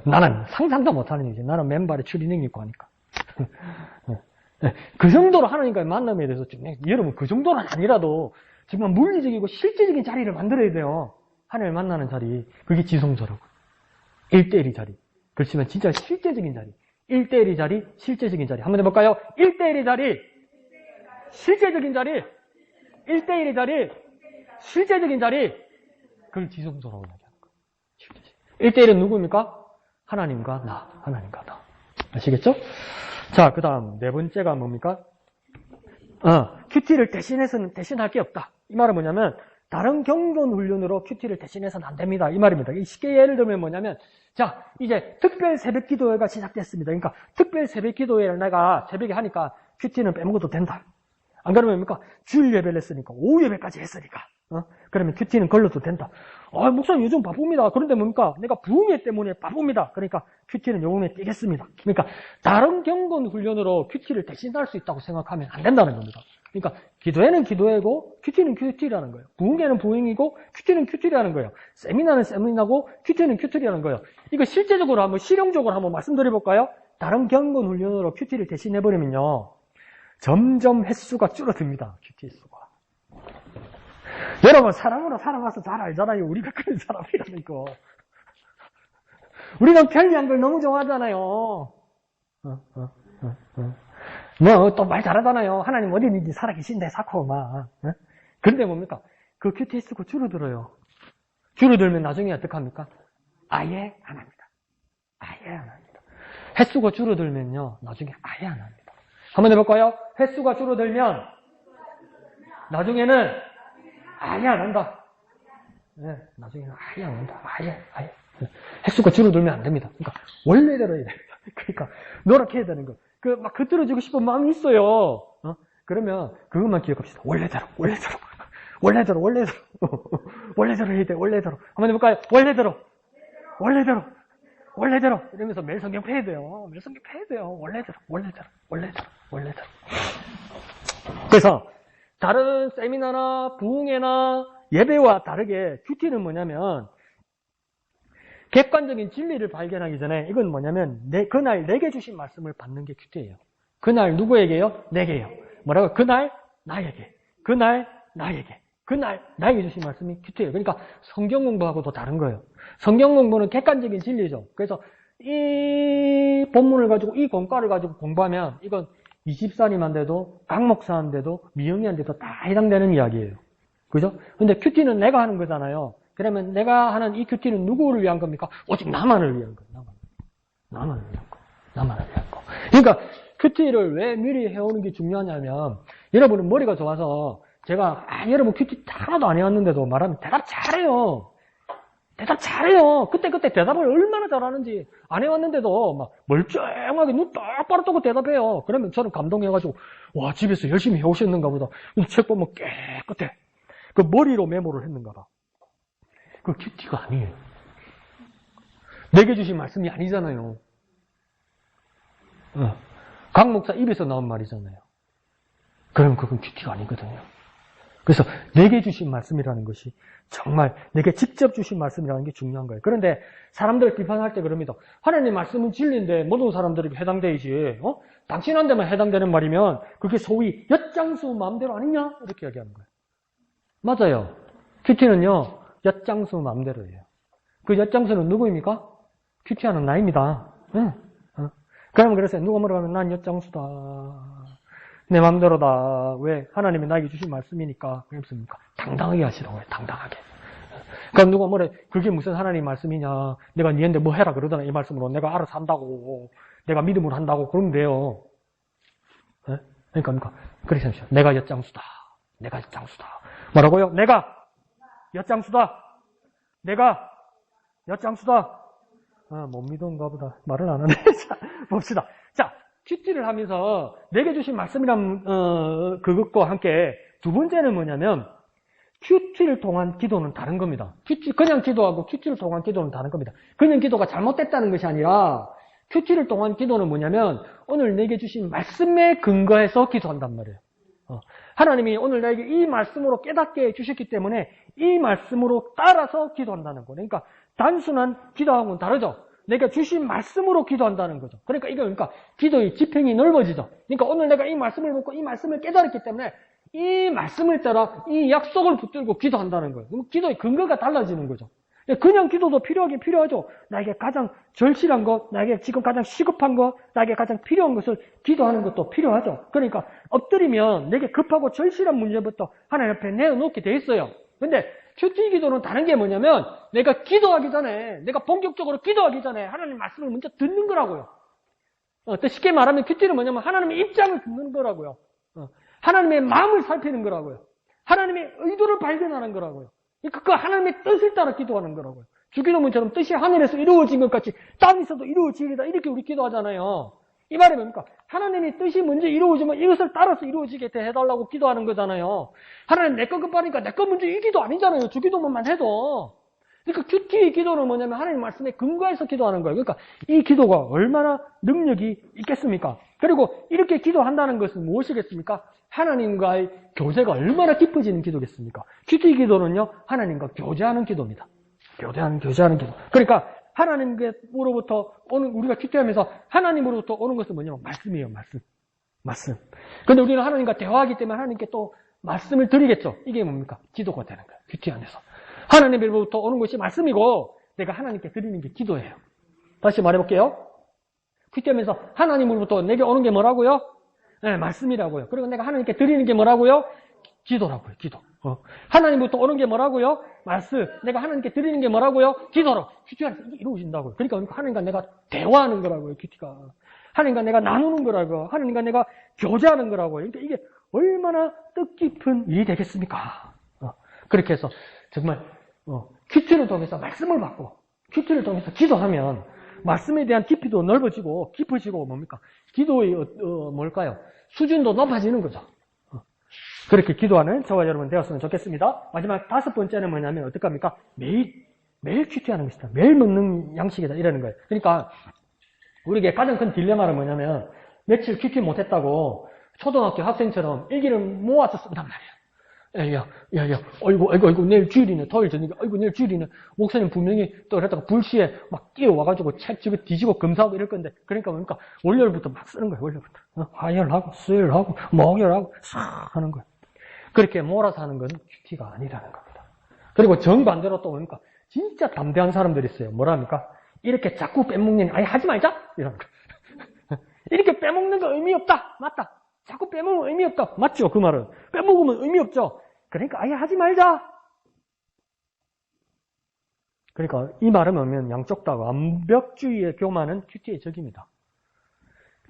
나는 상상도 못하는 일이지. 나는 맨발에 추리닝 입고 하니까. 그 정도로 하나님과의 만남에 대해서 여러분 그 정도는 아니라도 정말 물리적이고 실제적인 자리를 만들어야 돼요. 하나님을 만나는 자리. 그게 지성소라고. 1대1의 자리. 그렇지만 진짜 실제적인 자리. 1대1의 자리, 실제적인 자리. 한번 해볼까요? 1대1의 자리, 실제적인 자리. 1대1의 자리, 실제적인 자리. 그걸 지성소라고 이야기하는 거예요. 1대1은 누구입니까? 하나님과 나. 아시겠죠? 자, 그 다음 네 번째가 뭡니까? 큐티를 대신할 게 없다. 이 말은 뭐냐면, 다른 경건 훈련으로 큐티를 대신해서는 안 됩니다. 이 말입니다. 쉽게 예를 들면 뭐냐면, 자, 이제 특별 새벽 기도회가 시작됐습니다. 그러니까 특별 새벽 기도회를 내가 새벽에 하니까 큐티는 빼먹어도 된다. 안 그러면 뭡니까? 주일 예배를 했으니까, 오후 예배까지 했으니까. 그러면 큐티는 걸러도 된다. 목사님 요즘 바쁩니다. 그런데 뭡니까? 내가 부흥회 때문에 바쁩니다. 그러니까 큐티는 요금에 띄겠습니다. 그러니까 다른 경건 훈련으로 큐티를 대신할 수 있다고 생각하면 안 된다는 겁니다. 그러니까 기도회는 기도회고 큐티는 큐티라는 거예요. 부흥회는 부흥이고 큐티는 큐티라는 거예요. 세미나는 세미나고 큐티는 큐티라는 거예요. 이거 실제적으로 한번 실용적으로 한번 말씀드려볼까요? 다른 경건 훈련으로 큐티를 대신해버리면요. 점점 횟수가 줄어듭니다. 큐티 횟수가. 여러분 사람으로 살아가서 잘 알잖아요. 우리가 그런 사람이라는 거. 우리는 편리한 걸 너무 좋아하잖아요. 뭐 또 말 잘하잖아요. 하나님 어디든지 살아계신데 사코 막. 그런데 뭡니까? 그 큐티 횟수가 줄어들어요. 줄어들면 나중에 어떡합니까? 아예 안 합니다. 아예 안 합니다. 횟수가 줄어들면요. 나중에 아예 안 합니다. 한번 해볼까요? 횟수가 줄어들면 나중에는 아예 안 한다. 네, 나중에는 아예 안 한다. 아예. 횟수가 줄어들면 안 됩니다. 그러니까 원래대로 해야 됩니다. 그러니까 노력해야 되는 거. 막 겉들어지고 싶은 마음이 있어요. 그러면 그것만 기억합시다. 원래대로. 원래대로 해야 돼. 원래대로. 한번 해볼까요? 원래대로. 이러면서 매일 성경 펴야 돼요. 원래대로. 그래서 다른 세미나나 부흥회나 예배와 다르게 큐티는 뭐냐면 객관적인 진리를 발견하기 전에 이건 뭐냐면 그날 내게 주신 말씀을 받는 게 큐티예요. 그날 누구에게요? 내게요. 뭐라고? 그날 나에게. 그날 나에게 주신 말씀이 큐티예요. 그러니까 성경 공부하고도 다른 거예요. 성경 공부는 객관적인 진리죠. 그래서 이 본문을 가지고 이 공과를 가지고 공부하면 이건 20살이만돼도 강 목사한테도 미영이한테도 다 해당되는 이야기예요. 그죠? 근데 큐티는 내가 하는 거잖아요. 그러면 내가 하는 이 큐티는 누구를 위한 겁니까? 오직 나만을 위한 거예요. 나만을 위한 거. 그러니까 큐티를 왜 미리 해오는 게 중요하냐면 여러분은 머리가 좋아서 제가 여러분 큐티 하나도 안 해왔는데도 말하면 대답 잘해요. 그때 대답을 얼마나 잘하는지 안 해왔는데도 막 멀쩡하게 눈 똑바로 뜨고 대답해요. 그러면 저는 감동해가지고 와 집에서 열심히 해오셨는가 보다. 책 보면 깨끗해. 그 머리로 메모를 했는가 봐. 그 큐티가 아니에요. 내게 주신 말씀이 아니잖아요. 강 목사 입에서 나온 말이잖아요. 그럼 그건 큐티가 아니거든요. 그래서 내게 주신 말씀이라는 것이 정말 내게 직접 주신 말씀이라는 게 중요한 거예요. 그런데 사람들 비판할 때 그럽니다. 하나님 말씀은 진리인데 모든 사람들에게 해당되지. 당신한테만 해당되는 말이면 그게 소위 엿장수 마음대로 아니냐? 이렇게 얘기하는 거예요. 맞아요. 큐티는요. 엿장수 마음대로예요. 그 엿장수는 누구입니까? 큐티하는 나입니다. 그러면 그래서 누가 뭐라고 하면 난 엿장수다. 내 마음대로다. 왜? 하나님이 나에게 주신 말씀이니까. 그렇습니까? 당당하게 하시라고 해요. 당당하게. 그럼 누가 뭐래? 그게 무슨 하나님 말씀이냐? 내가 니한테 뭐 해라 그러잖아. 이 말씀으로. 내가 알아서 한다고. 내가 믿음으로 한다고. 그러면 돼요. 네? 그러니까 그렇게 하십시오. 내가 엿장수다. 뭐라고요? 내가 엿장수다. 못 믿은가 보다. 말을 안 하네. 자, 봅시다. 자, 큐티를 하면서 내게 주신 말씀이란 그것과 함께 두 번째는 뭐냐면 큐티를 통한 기도는 다른 겁니다. 그냥 기도하고 큐티를 통한 기도는 다른 겁니다. 그냥 기도가 잘못됐다는 것이 아니라 큐티를 통한 기도는 뭐냐면 오늘 내게 주신 말씀에 근거해서 기도한단 말이에요. 하나님이 오늘 나에게 이 말씀으로 깨닫게 해주셨기 때문에 이 말씀으로 따라서 기도한다는 거예요. 그러니까 단순한 기도하고는 다르죠. 내가 주신 말씀으로 기도한다는 거죠. 그러니까 기도의 지평이 넓어지죠. 그러니까 오늘 내가 이 말씀을 먹고 이 말씀을 깨달았기 때문에 이 말씀을 따라 이 약속을 붙들고 기도한다는 거예요. 그럼 기도의 근거가 달라지는 거죠. 그냥 기도도 필요하긴 필요하죠. 나에게 가장 절실한 것, 나에게 지금 가장 시급한 것, 나에게 가장 필요한 것을 기도하는 것도 필요하죠. 그러니까 엎드리면 내게 급하고 절실한 문제부터 하나님 앞에 내어놓게 돼 있어요. 근데 큐티 기도는 다른 게 뭐냐면 내가 기도하기 전에, 내가 본격적으로 기도하기 전에 하나님 말씀을 먼저 듣는 거라고요. 또 쉽게 말하면 큐티는 뭐냐면 하나님의 입장을 듣는 거라고요. 하나님의 마음을 살피는 거라고요. 하나님의 의도를 발견하는 거라고요. 그 하나님의 뜻을 따라 기도하는 거라고요. 주기도문처럼 뜻이 하늘에서 이루어진 것 같이 땅에서도 이루어지리다. 이렇게 우리 기도하잖아요. 이 말이 뭡니까? 하나님의 뜻이 먼저 이루어지면 이것을 따라서 이루어지게 해달라고 기도하는 거잖아요. 하나님 내 거 급하니까 내 거 먼저 이 기도 아니잖아요. 주기도문만 해도. 그러니까 큐티의 기도는 뭐냐면 하나님 말씀에 근거해서 기도하는 거예요. 그러니까 이 기도가 얼마나 능력이 있겠습니까? 그리고 이렇게 기도한다는 것은 무엇이겠습니까? 하나님과의 교제가 얼마나 깊어지는 기도겠습니까? 큐티 기도는요, 하나님과 교제하는 기도입니다. 교제하는 기도. 그러니까 하나님으로부터 오는, 우리가 큐티하면서 하나님으로부터 오는 것은 뭐냐면 말씀이에요, 말씀. 근데 우리는 하나님과 대화하기 때문에 하나님께 또 말씀을 드리겠죠. 이게 뭡니까? 기도가 되는 거예요. 큐티 안에서. 하나님으로부터 오는 것이 말씀이고 내가 하나님께 드리는 게 기도예요. 다시 말해볼게요. 큐티하면서 하나님으로부터 내게 오는 게 뭐라고요? 네, 말씀이라고요. 그리고 내가 하나님께 드리는 게 뭐라고요? 기도라고요, 기도. 하나님부터 오는 게 뭐라고요? 말씀. 내가 하나님께 드리는 게 뭐라고요? 기도로. 큐티 안에서 이게 이루어진다고요. 그러니까 하나님과 내가 대화하는 거라고요, 큐티가. 하나님과 내가 나누는 거라고요. 하나님과 내가 교제하는 거라고요. 그러니까 이게 얼마나 뜻깊은 일이 되겠습니까? 그렇게 해서 정말 큐티를 통해서 말씀을 받고 큐티를 통해서 기도하면 말씀에 대한 깊이도 넓어지고 깊어지고 뭡니까? 기도의 뭘까요? 수준도 높아지는 거죠. 그렇게 기도하는 저와 여러분 되었으면 좋겠습니다. 마지막 5번째는 뭐냐면 어떡합니까? 매일 큐티하는 것이다. 매일 먹는 양식이다. 이러는 거예요. 그러니까 우리에게 가장 큰 딜레마는 뭐냐면 며칠 큐티 못했다고 초등학교 학생처럼 일기를 모아서 쓴단 말이에요. 야, 어이구, 내일 주일이네, 토요일 저녁에, 어이구, 내일 주일이네. 목사님 분명히 또 그랬다가 불시에 막 뛰어와가지고 책 뒤지고 검사하고 이럴 건데. 그러니까 뭡니까? 월요일부터 막 쓰는 거예요, 월요일부터. 화요일하고, 수요일하고, 목요일하고, 싹 하는 거예요. 그렇게 몰아서 하는 건 큐티가 아니라는 겁니다. 그리고 정반대로 또 뭡니까? 진짜 담대한 사람들이 있어요. 뭐랍니까? 이렇게 자꾸 빼먹는, 아예 하지 말자! 이러는 거. 이렇게 빼먹는 거 의미 없다! 맞다! 자꾸 빼먹으면 의미 없다. 맞죠? 그 말은. 빼먹으면 의미 없죠. 그러니까 아예 하지 말자. 그러니까 이 말은 뭐냐면 양쪽 다 완벽주의의 교만은 큐티의 적입니다.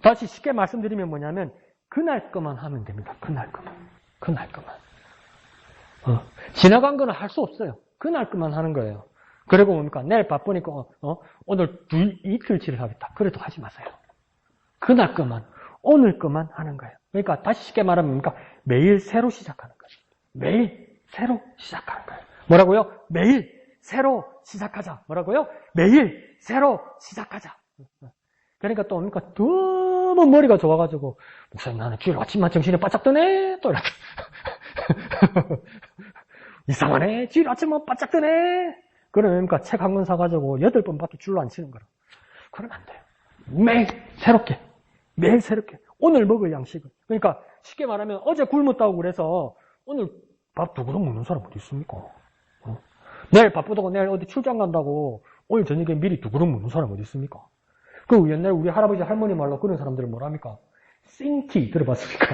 다시 쉽게 말씀드리면 뭐냐면 그날 것만 하면 됩니다. 그날 것만. 지나간 거는 할 수 없어요. 그날 것만 하는 거예요. 그리고 뭡니까? 내일 바쁘니까 오늘 이틀치를 하겠다. 그래도 하지 마세요. 그날 것만, 오늘 것만 하는 거예요. 그러니까 다시 쉽게 말하면 뭡니까? 매일 새로 시작하는 거예요. 매일 새로 시작하는 거예요. 뭐라고요? 매일 새로 시작하자. 뭐라고요? 매일 새로 시작하자. 그러니까 또 뭡니까? 너무 머리가 좋아가지고 목사님 나는 주일 아침만 정신이 바짝 뜨네. 또 이렇게 이상하네. 주일 아침만 바짝 뜨네. 그러니까 책 한 권 사가지고 8번밖에 줄로 안 치는 거라. 그러면 안 돼요. 매일 새롭게. 오늘 먹을 양식을. 그러니까 쉽게 말하면 어제 굶었다고 그래서 오늘 밥 2그릇 먹는 사람 어디 있습니까? 내일 바쁘다고 내일 어디 출장 간다고 오늘 저녁에 미리 2그릇 먹는 사람 어디 있습니까? 그 옛날 우리 할아버지 할머니 말로 그런 사람들은 뭐랍니까? 싱티 들어봤습니까?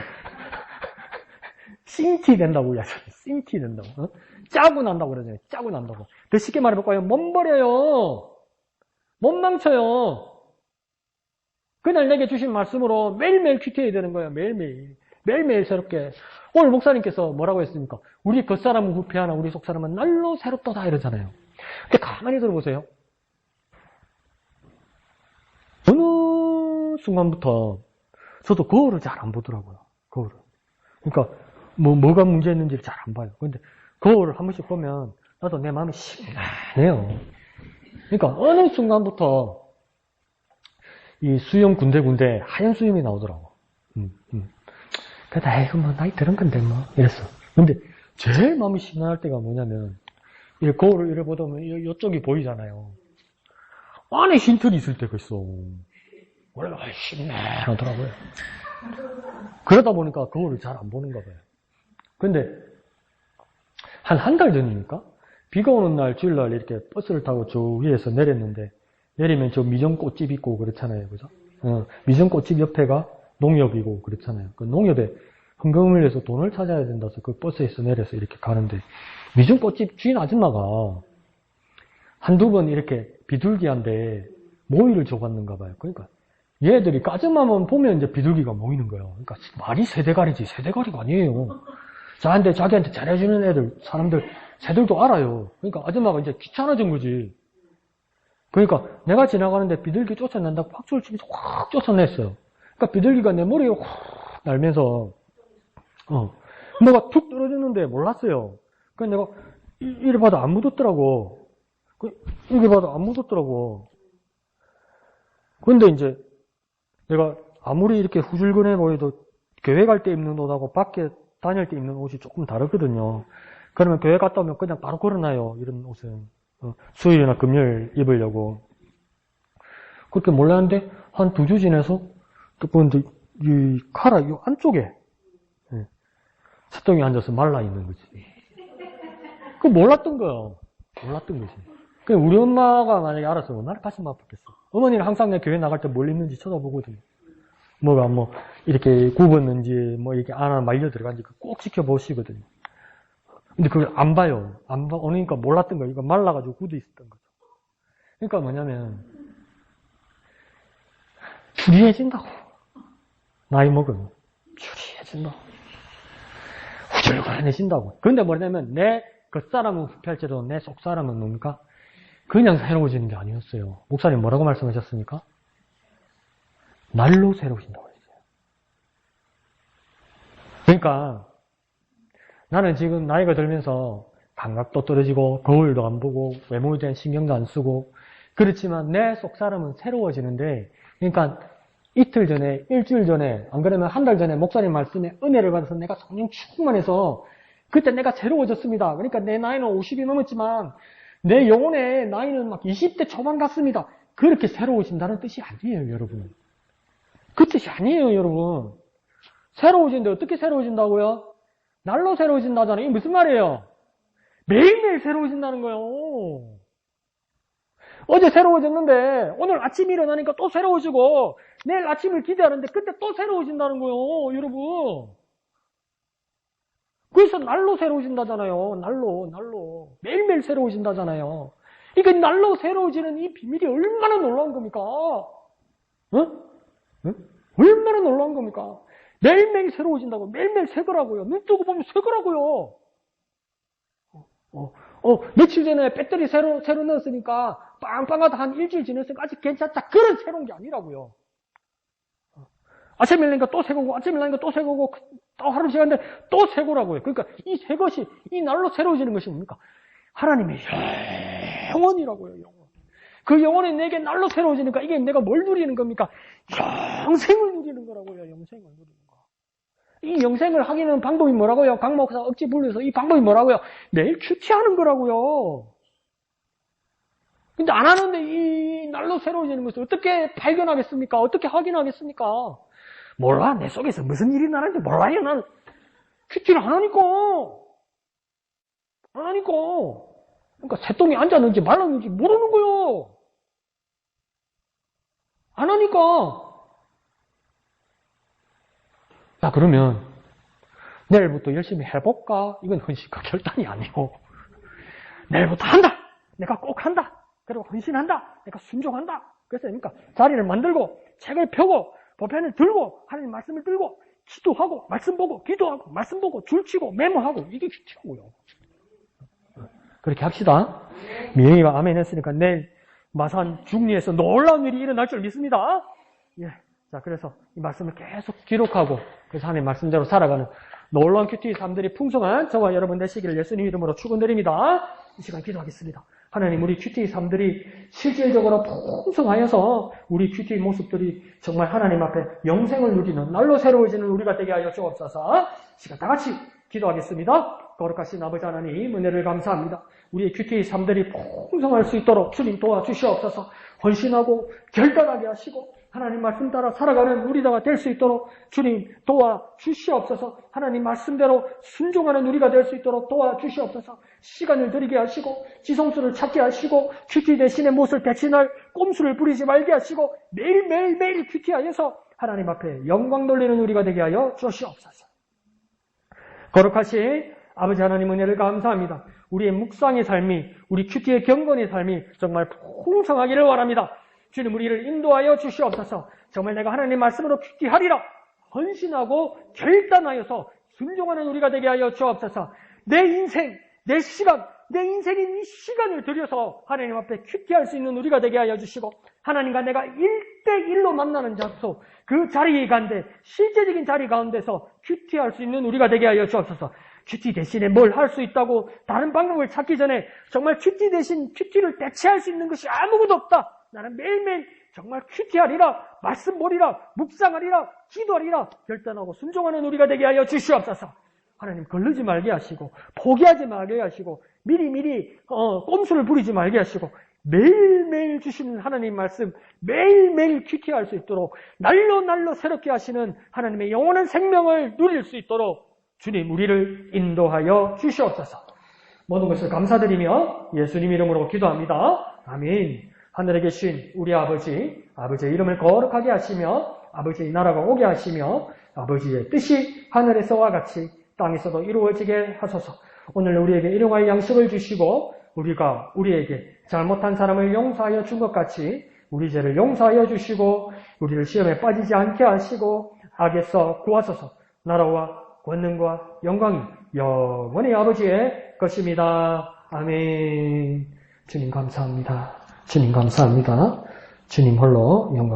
싱티 된다고 이야기해요. 싱티 된다고. 짜고 난다고 그러잖아요. 짜고 난다고. 더 쉽게 말해볼까요? 못 버려요. 못 망쳐요. 그날 내게 주신 말씀으로 매일매일 큐티해야 되는 거예요. 매일매일 새롭게. 오늘 목사님께서 뭐라고 했습니까? 우리 겉사람은 후패하나 우리 속사람은 날로 새롭도다 이러잖아요. 근데 가만히 들어보세요. 어느 순간부터 저도 거울을 잘 안 보더라고요. 거울을. 그러니까 뭐가 문제였는지를 잘 안 봐요. 근데 거울을 한 번씩 보면 나도 내 마음이 심란해요. 그러니까 어느 순간부터 이 수염 군데 하얀 수염이 나오더라고. 그래도 에이구 뭐 나이 들은 건데 뭐 이랬어. 근데 제일 마음이 심란할 때가 뭐냐면 이 거울을 이래 보다 보면 이쪽이 보이잖아요. 안에 흰털이 있을 때가 있어. 원래 심란하더라고요. 그러다 보니까 거울을 잘 안 보는가 봐요. 근데 한 달 전이니까 비가 오는 날 주일날 이렇게 버스를 타고 저 위에서 내렸는데 내리면 저 미정꽃집 있고 그렇잖아요. 그죠? 미정꽃집 옆에가 농협이고 그렇잖아요. 그 농협에 헌금을 해서 돈을 찾아야 된다서 그 버스에서 내려서 이렇게 가는데 미정꽃집 주인 아줌마가 한두 번 이렇게 비둘기한테 모이를 줘봤는가 봐요. 그러니까 얘들이 까짓만 보면 이제 비둘기가 모이는 거예요. 그러니까 말이 새대가리지 새대가리가 아니에요. 자기한테 잘해주는 애들, 사람들, 새들도 알아요. 그러니까 아줌마가 이제 귀찮아진 거지. 그러니까 내가 지나가는데 비둘기 쫓아낸다고 박수를 치면서 확 쫓아냈어요. 그러니까 비둘기가 내 머리에 확 날면서 뭐가 툭 떨어지는데 몰랐어요. 그래서 내가 이래 봐도 안 묻었더라고. 이렇게 봐도 안 묻었더라고. 근데 이제 내가 아무리 이렇게 후줄근해 보여도 교회 갈 때 입는 옷하고 밖에 다닐 때 입는 옷이 조금 다르거든요. 그러면 교회 갔다 오면 그냥 바로 걸어놔요. 이런 옷은. 수요일이나 금요일 입으려고. 그렇게 몰랐는데 한 2주 지나서 또 보는데 이 카라 이 안쪽에 새똥이 앉아서 말라 있는 거지. 그거 몰랐던 거야. 몰랐던 거지. 그냥 우리 엄마가 만약에 알았으면 나를 가슴 아팠겠어. 어머니는 항상 내 교회 나갈 때 뭘 입는지 쳐다보거든요. 뭐가 뭐 이렇게 굽었는지 뭐 이렇게 안에 말려 들어간지 꼭 지켜보시거든요. 근데 그걸 안 봐요. 안 봐. 그러니까 몰랐던 거예요. 이거 말라가지고 굳어 있었던 거죠. 그러니까 뭐냐면 추리해진다고. 나이 먹으면 추리해진다고. 후줄근해진다고. 그런데 뭐냐면 내 겉사람은 후펼쳐도 내 속사람은 뭡니까? 그냥 새로워지는 게 아니었어요. 목사님 뭐라고 말씀하셨습니까? 날로 새로워진다고 했어요. 그러니까 나는 지금 나이가 들면서 감각도 떨어지고 거울도 안 보고 외모에 대한 신경도 안 쓰고 그렇지만 내 속사람은 새로워지는데 그러니까 이틀 전에 일주일 전에 안 그러면 한 달 전에 목사님 말씀에 은혜를 받아서 내가 성령 충만해서 그때 내가 새로워졌습니다. 그러니까 내 나이는 50이 넘었지만 내 영혼의 나이는 막 20대 초반 같습니다. 그렇게 새로워진다는 뜻이 아니에요, 여러분. 그 뜻이 아니에요, 여러분. 새로워지는데 어떻게 새로워진다고요? 날로 새로워진다잖아요. 이게 무슨 말이에요? 매일매일 새로워진다는 거예요. 어제 새로워졌는데 오늘 아침에 일어나니까 또 새로워지고 내일 아침을 기대하는데 그때 또 새로워진다는 거예요, 여러분. 그래서 날로 새로워진다잖아요. 날로. 매일매일 새로워진다잖아요. 그러니까 날로 새로워지는 이 비밀이 얼마나 놀라운 겁니까? 얼마나 놀라운 겁니까? 매일매일 새로워진다고. 매일매일 새 거라고요. 눈 뜨고 보면 새 거라고요. 며칠 전에 배터리 새로 넣었으니까 빵빵하다 한 일주일 지났으니까 아직 괜찮다. 그런 새로운 게 아니라고요. 아침에 일어나니까 또 새 거고, 아침에 일어나니까 또 새 거고, 또 하루 지났는데 또 새 거라고요. 그러니까 이 새 것이, 이 날로 새로워지는 것이 뭡니까? 하나님의 영원이라고요, 영원. 그 영원이 내게 날로 새로워지니까 이게 내가 뭘 누리는 겁니까? 영생을 누리는 거라고요, 영생을 누리는 거. 이 영생을 하기는 방법이 뭐라고요? 강 목사 억지 불려서 이 방법이 뭐라고요? 매일 큐티하는 거라고요. 근데 안 하는데 이 날로 새로워지는 것을 어떻게 발견하겠습니까? 어떻게 확인하겠습니까? 몰라. 내 속에서 무슨 일이 나는지 몰라요. 난 큐티를 안 하니까. 안 하니까. 그러니까 새똥이 앉았는지 말랐는지 모르는 거요. 안 하니까. 자, 그러면 내일부터 열심히 해볼까? 이건 헌신과 결단이 아니고 내일부터 한다. 내가 꼭 한다. 그리고 헌신한다. 내가 순종한다. 그래서 그러니까 자리를 만들고 책을 펴고 보편을 들고 하나님 말씀을 들고 기도하고 말씀 보고 기도하고 말씀 보고 줄치고 메모하고 이게 큐티고요. 그렇게 합시다. 미영이가 아멘 했으니까 내일 마산 중리에서 놀라운 일이 일어날 줄 믿습니다. 예. 자, 그래서 이 말씀을 계속 기록하고 그래서 하나님 말씀대로 살아가는 놀라운 큐티 삶들이 풍성한 저와 여러분 되시기를 예수님 이름으로 축원드립니다. 이 시간 기도하겠습니다. 하나님, 우리 큐티 삶들이 실질적으로 풍성하여서 우리 큐티 모습들이 정말 하나님 앞에 영생을 누리는 날로 새로워지는 우리가 되게 하여 주옵소서. 시간 다 같이 기도하겠습니다. 거룩하신 아버지 하나님, 은혜를 감사합니다. 우리의 큐티 삶들이 풍성할 수 있도록 주님 도와주시옵소서. 헌신하고 결단하게 하시고 하나님 말씀 따라 살아가는 우리가 될 수 있도록 주님 도와주시옵소서. 하나님 말씀대로 순종하는 우리가 될 수 있도록 도와주시옵소서. 시간을 들이게 하시고 지성수를 찾게 하시고 큐티 대신에 무엇을 대신할 꼼수를 부리지 말게 하시고 매일 큐티하여서 하나님 앞에 영광 돌리는 우리가 되게 하여 주시옵소서. 거룩하신 아버지 하나님 은혜를 감사합니다. 우리의 묵상의 삶이 우리 큐티의 경건의 삶이 정말 풍성하기를 원합니다. 주님, 우리를 인도하여 주시옵소서. 정말 내가 하나님의 말씀으로 큐티하리라 헌신하고 결단하여서 순종하는 우리가 되게 하여 주옵소서. 내 인생, 내 시간, 내 인생인 이 시간을 들여서 하나님 앞에 큐티할 수 있는 우리가 되게 하여 주시고, 하나님과 내가 1대1로 만나는 장소, 그 자리 가운데, 실제적인 자리 가운데서 큐티할 수 있는 우리가 되게 하여 주옵소서. 큐티 대신에 뭘 할 수 있다고 다른 방법을 찾기 전에 정말 큐티 대신 큐티를 대체할 수 있는 것이 아무것도 없다. 나는 매일매일 정말 큐티하리라, 말씀 보리라, 묵상하리라, 기도하리라 결단하고 순종하는 우리가 되게 하여 주시옵소서. 하나님 걸르지 말게 하시고 포기하지 말게 하시고 미리미리 꼼수를 부리지 말게 하시고 매일매일 주시는 하나님 말씀 매일매일 큐티할 수 있도록 날로 새롭게 하시는 하나님의 영원한 생명을 누릴 수 있도록 주님 우리를 인도하여 주시옵소서. 모든 것을 감사드리며 예수님 이름으로 기도합니다. 아멘. 하늘에 계신 우리 아버지의 이름을 거룩하게 하시며 아버지의 나라가 오게 하시며 아버지의 뜻이 하늘에서와 같이 땅에서도 이루어지게 하소서. 오늘 우리에게 일용할 양식을 주시고 우리가 우리에게 잘못한 사람을 용서하여 준 것 같이 우리 죄를 용서하여 주시고 우리를 시험에 빠지지 않게 하시고 악에서 구하소서. 나라와 권능과 영광이 영원히 아버지의 것입니다. 아멘. 주님 감사합니다. 주님 감사합니다. 주님 홀로 영광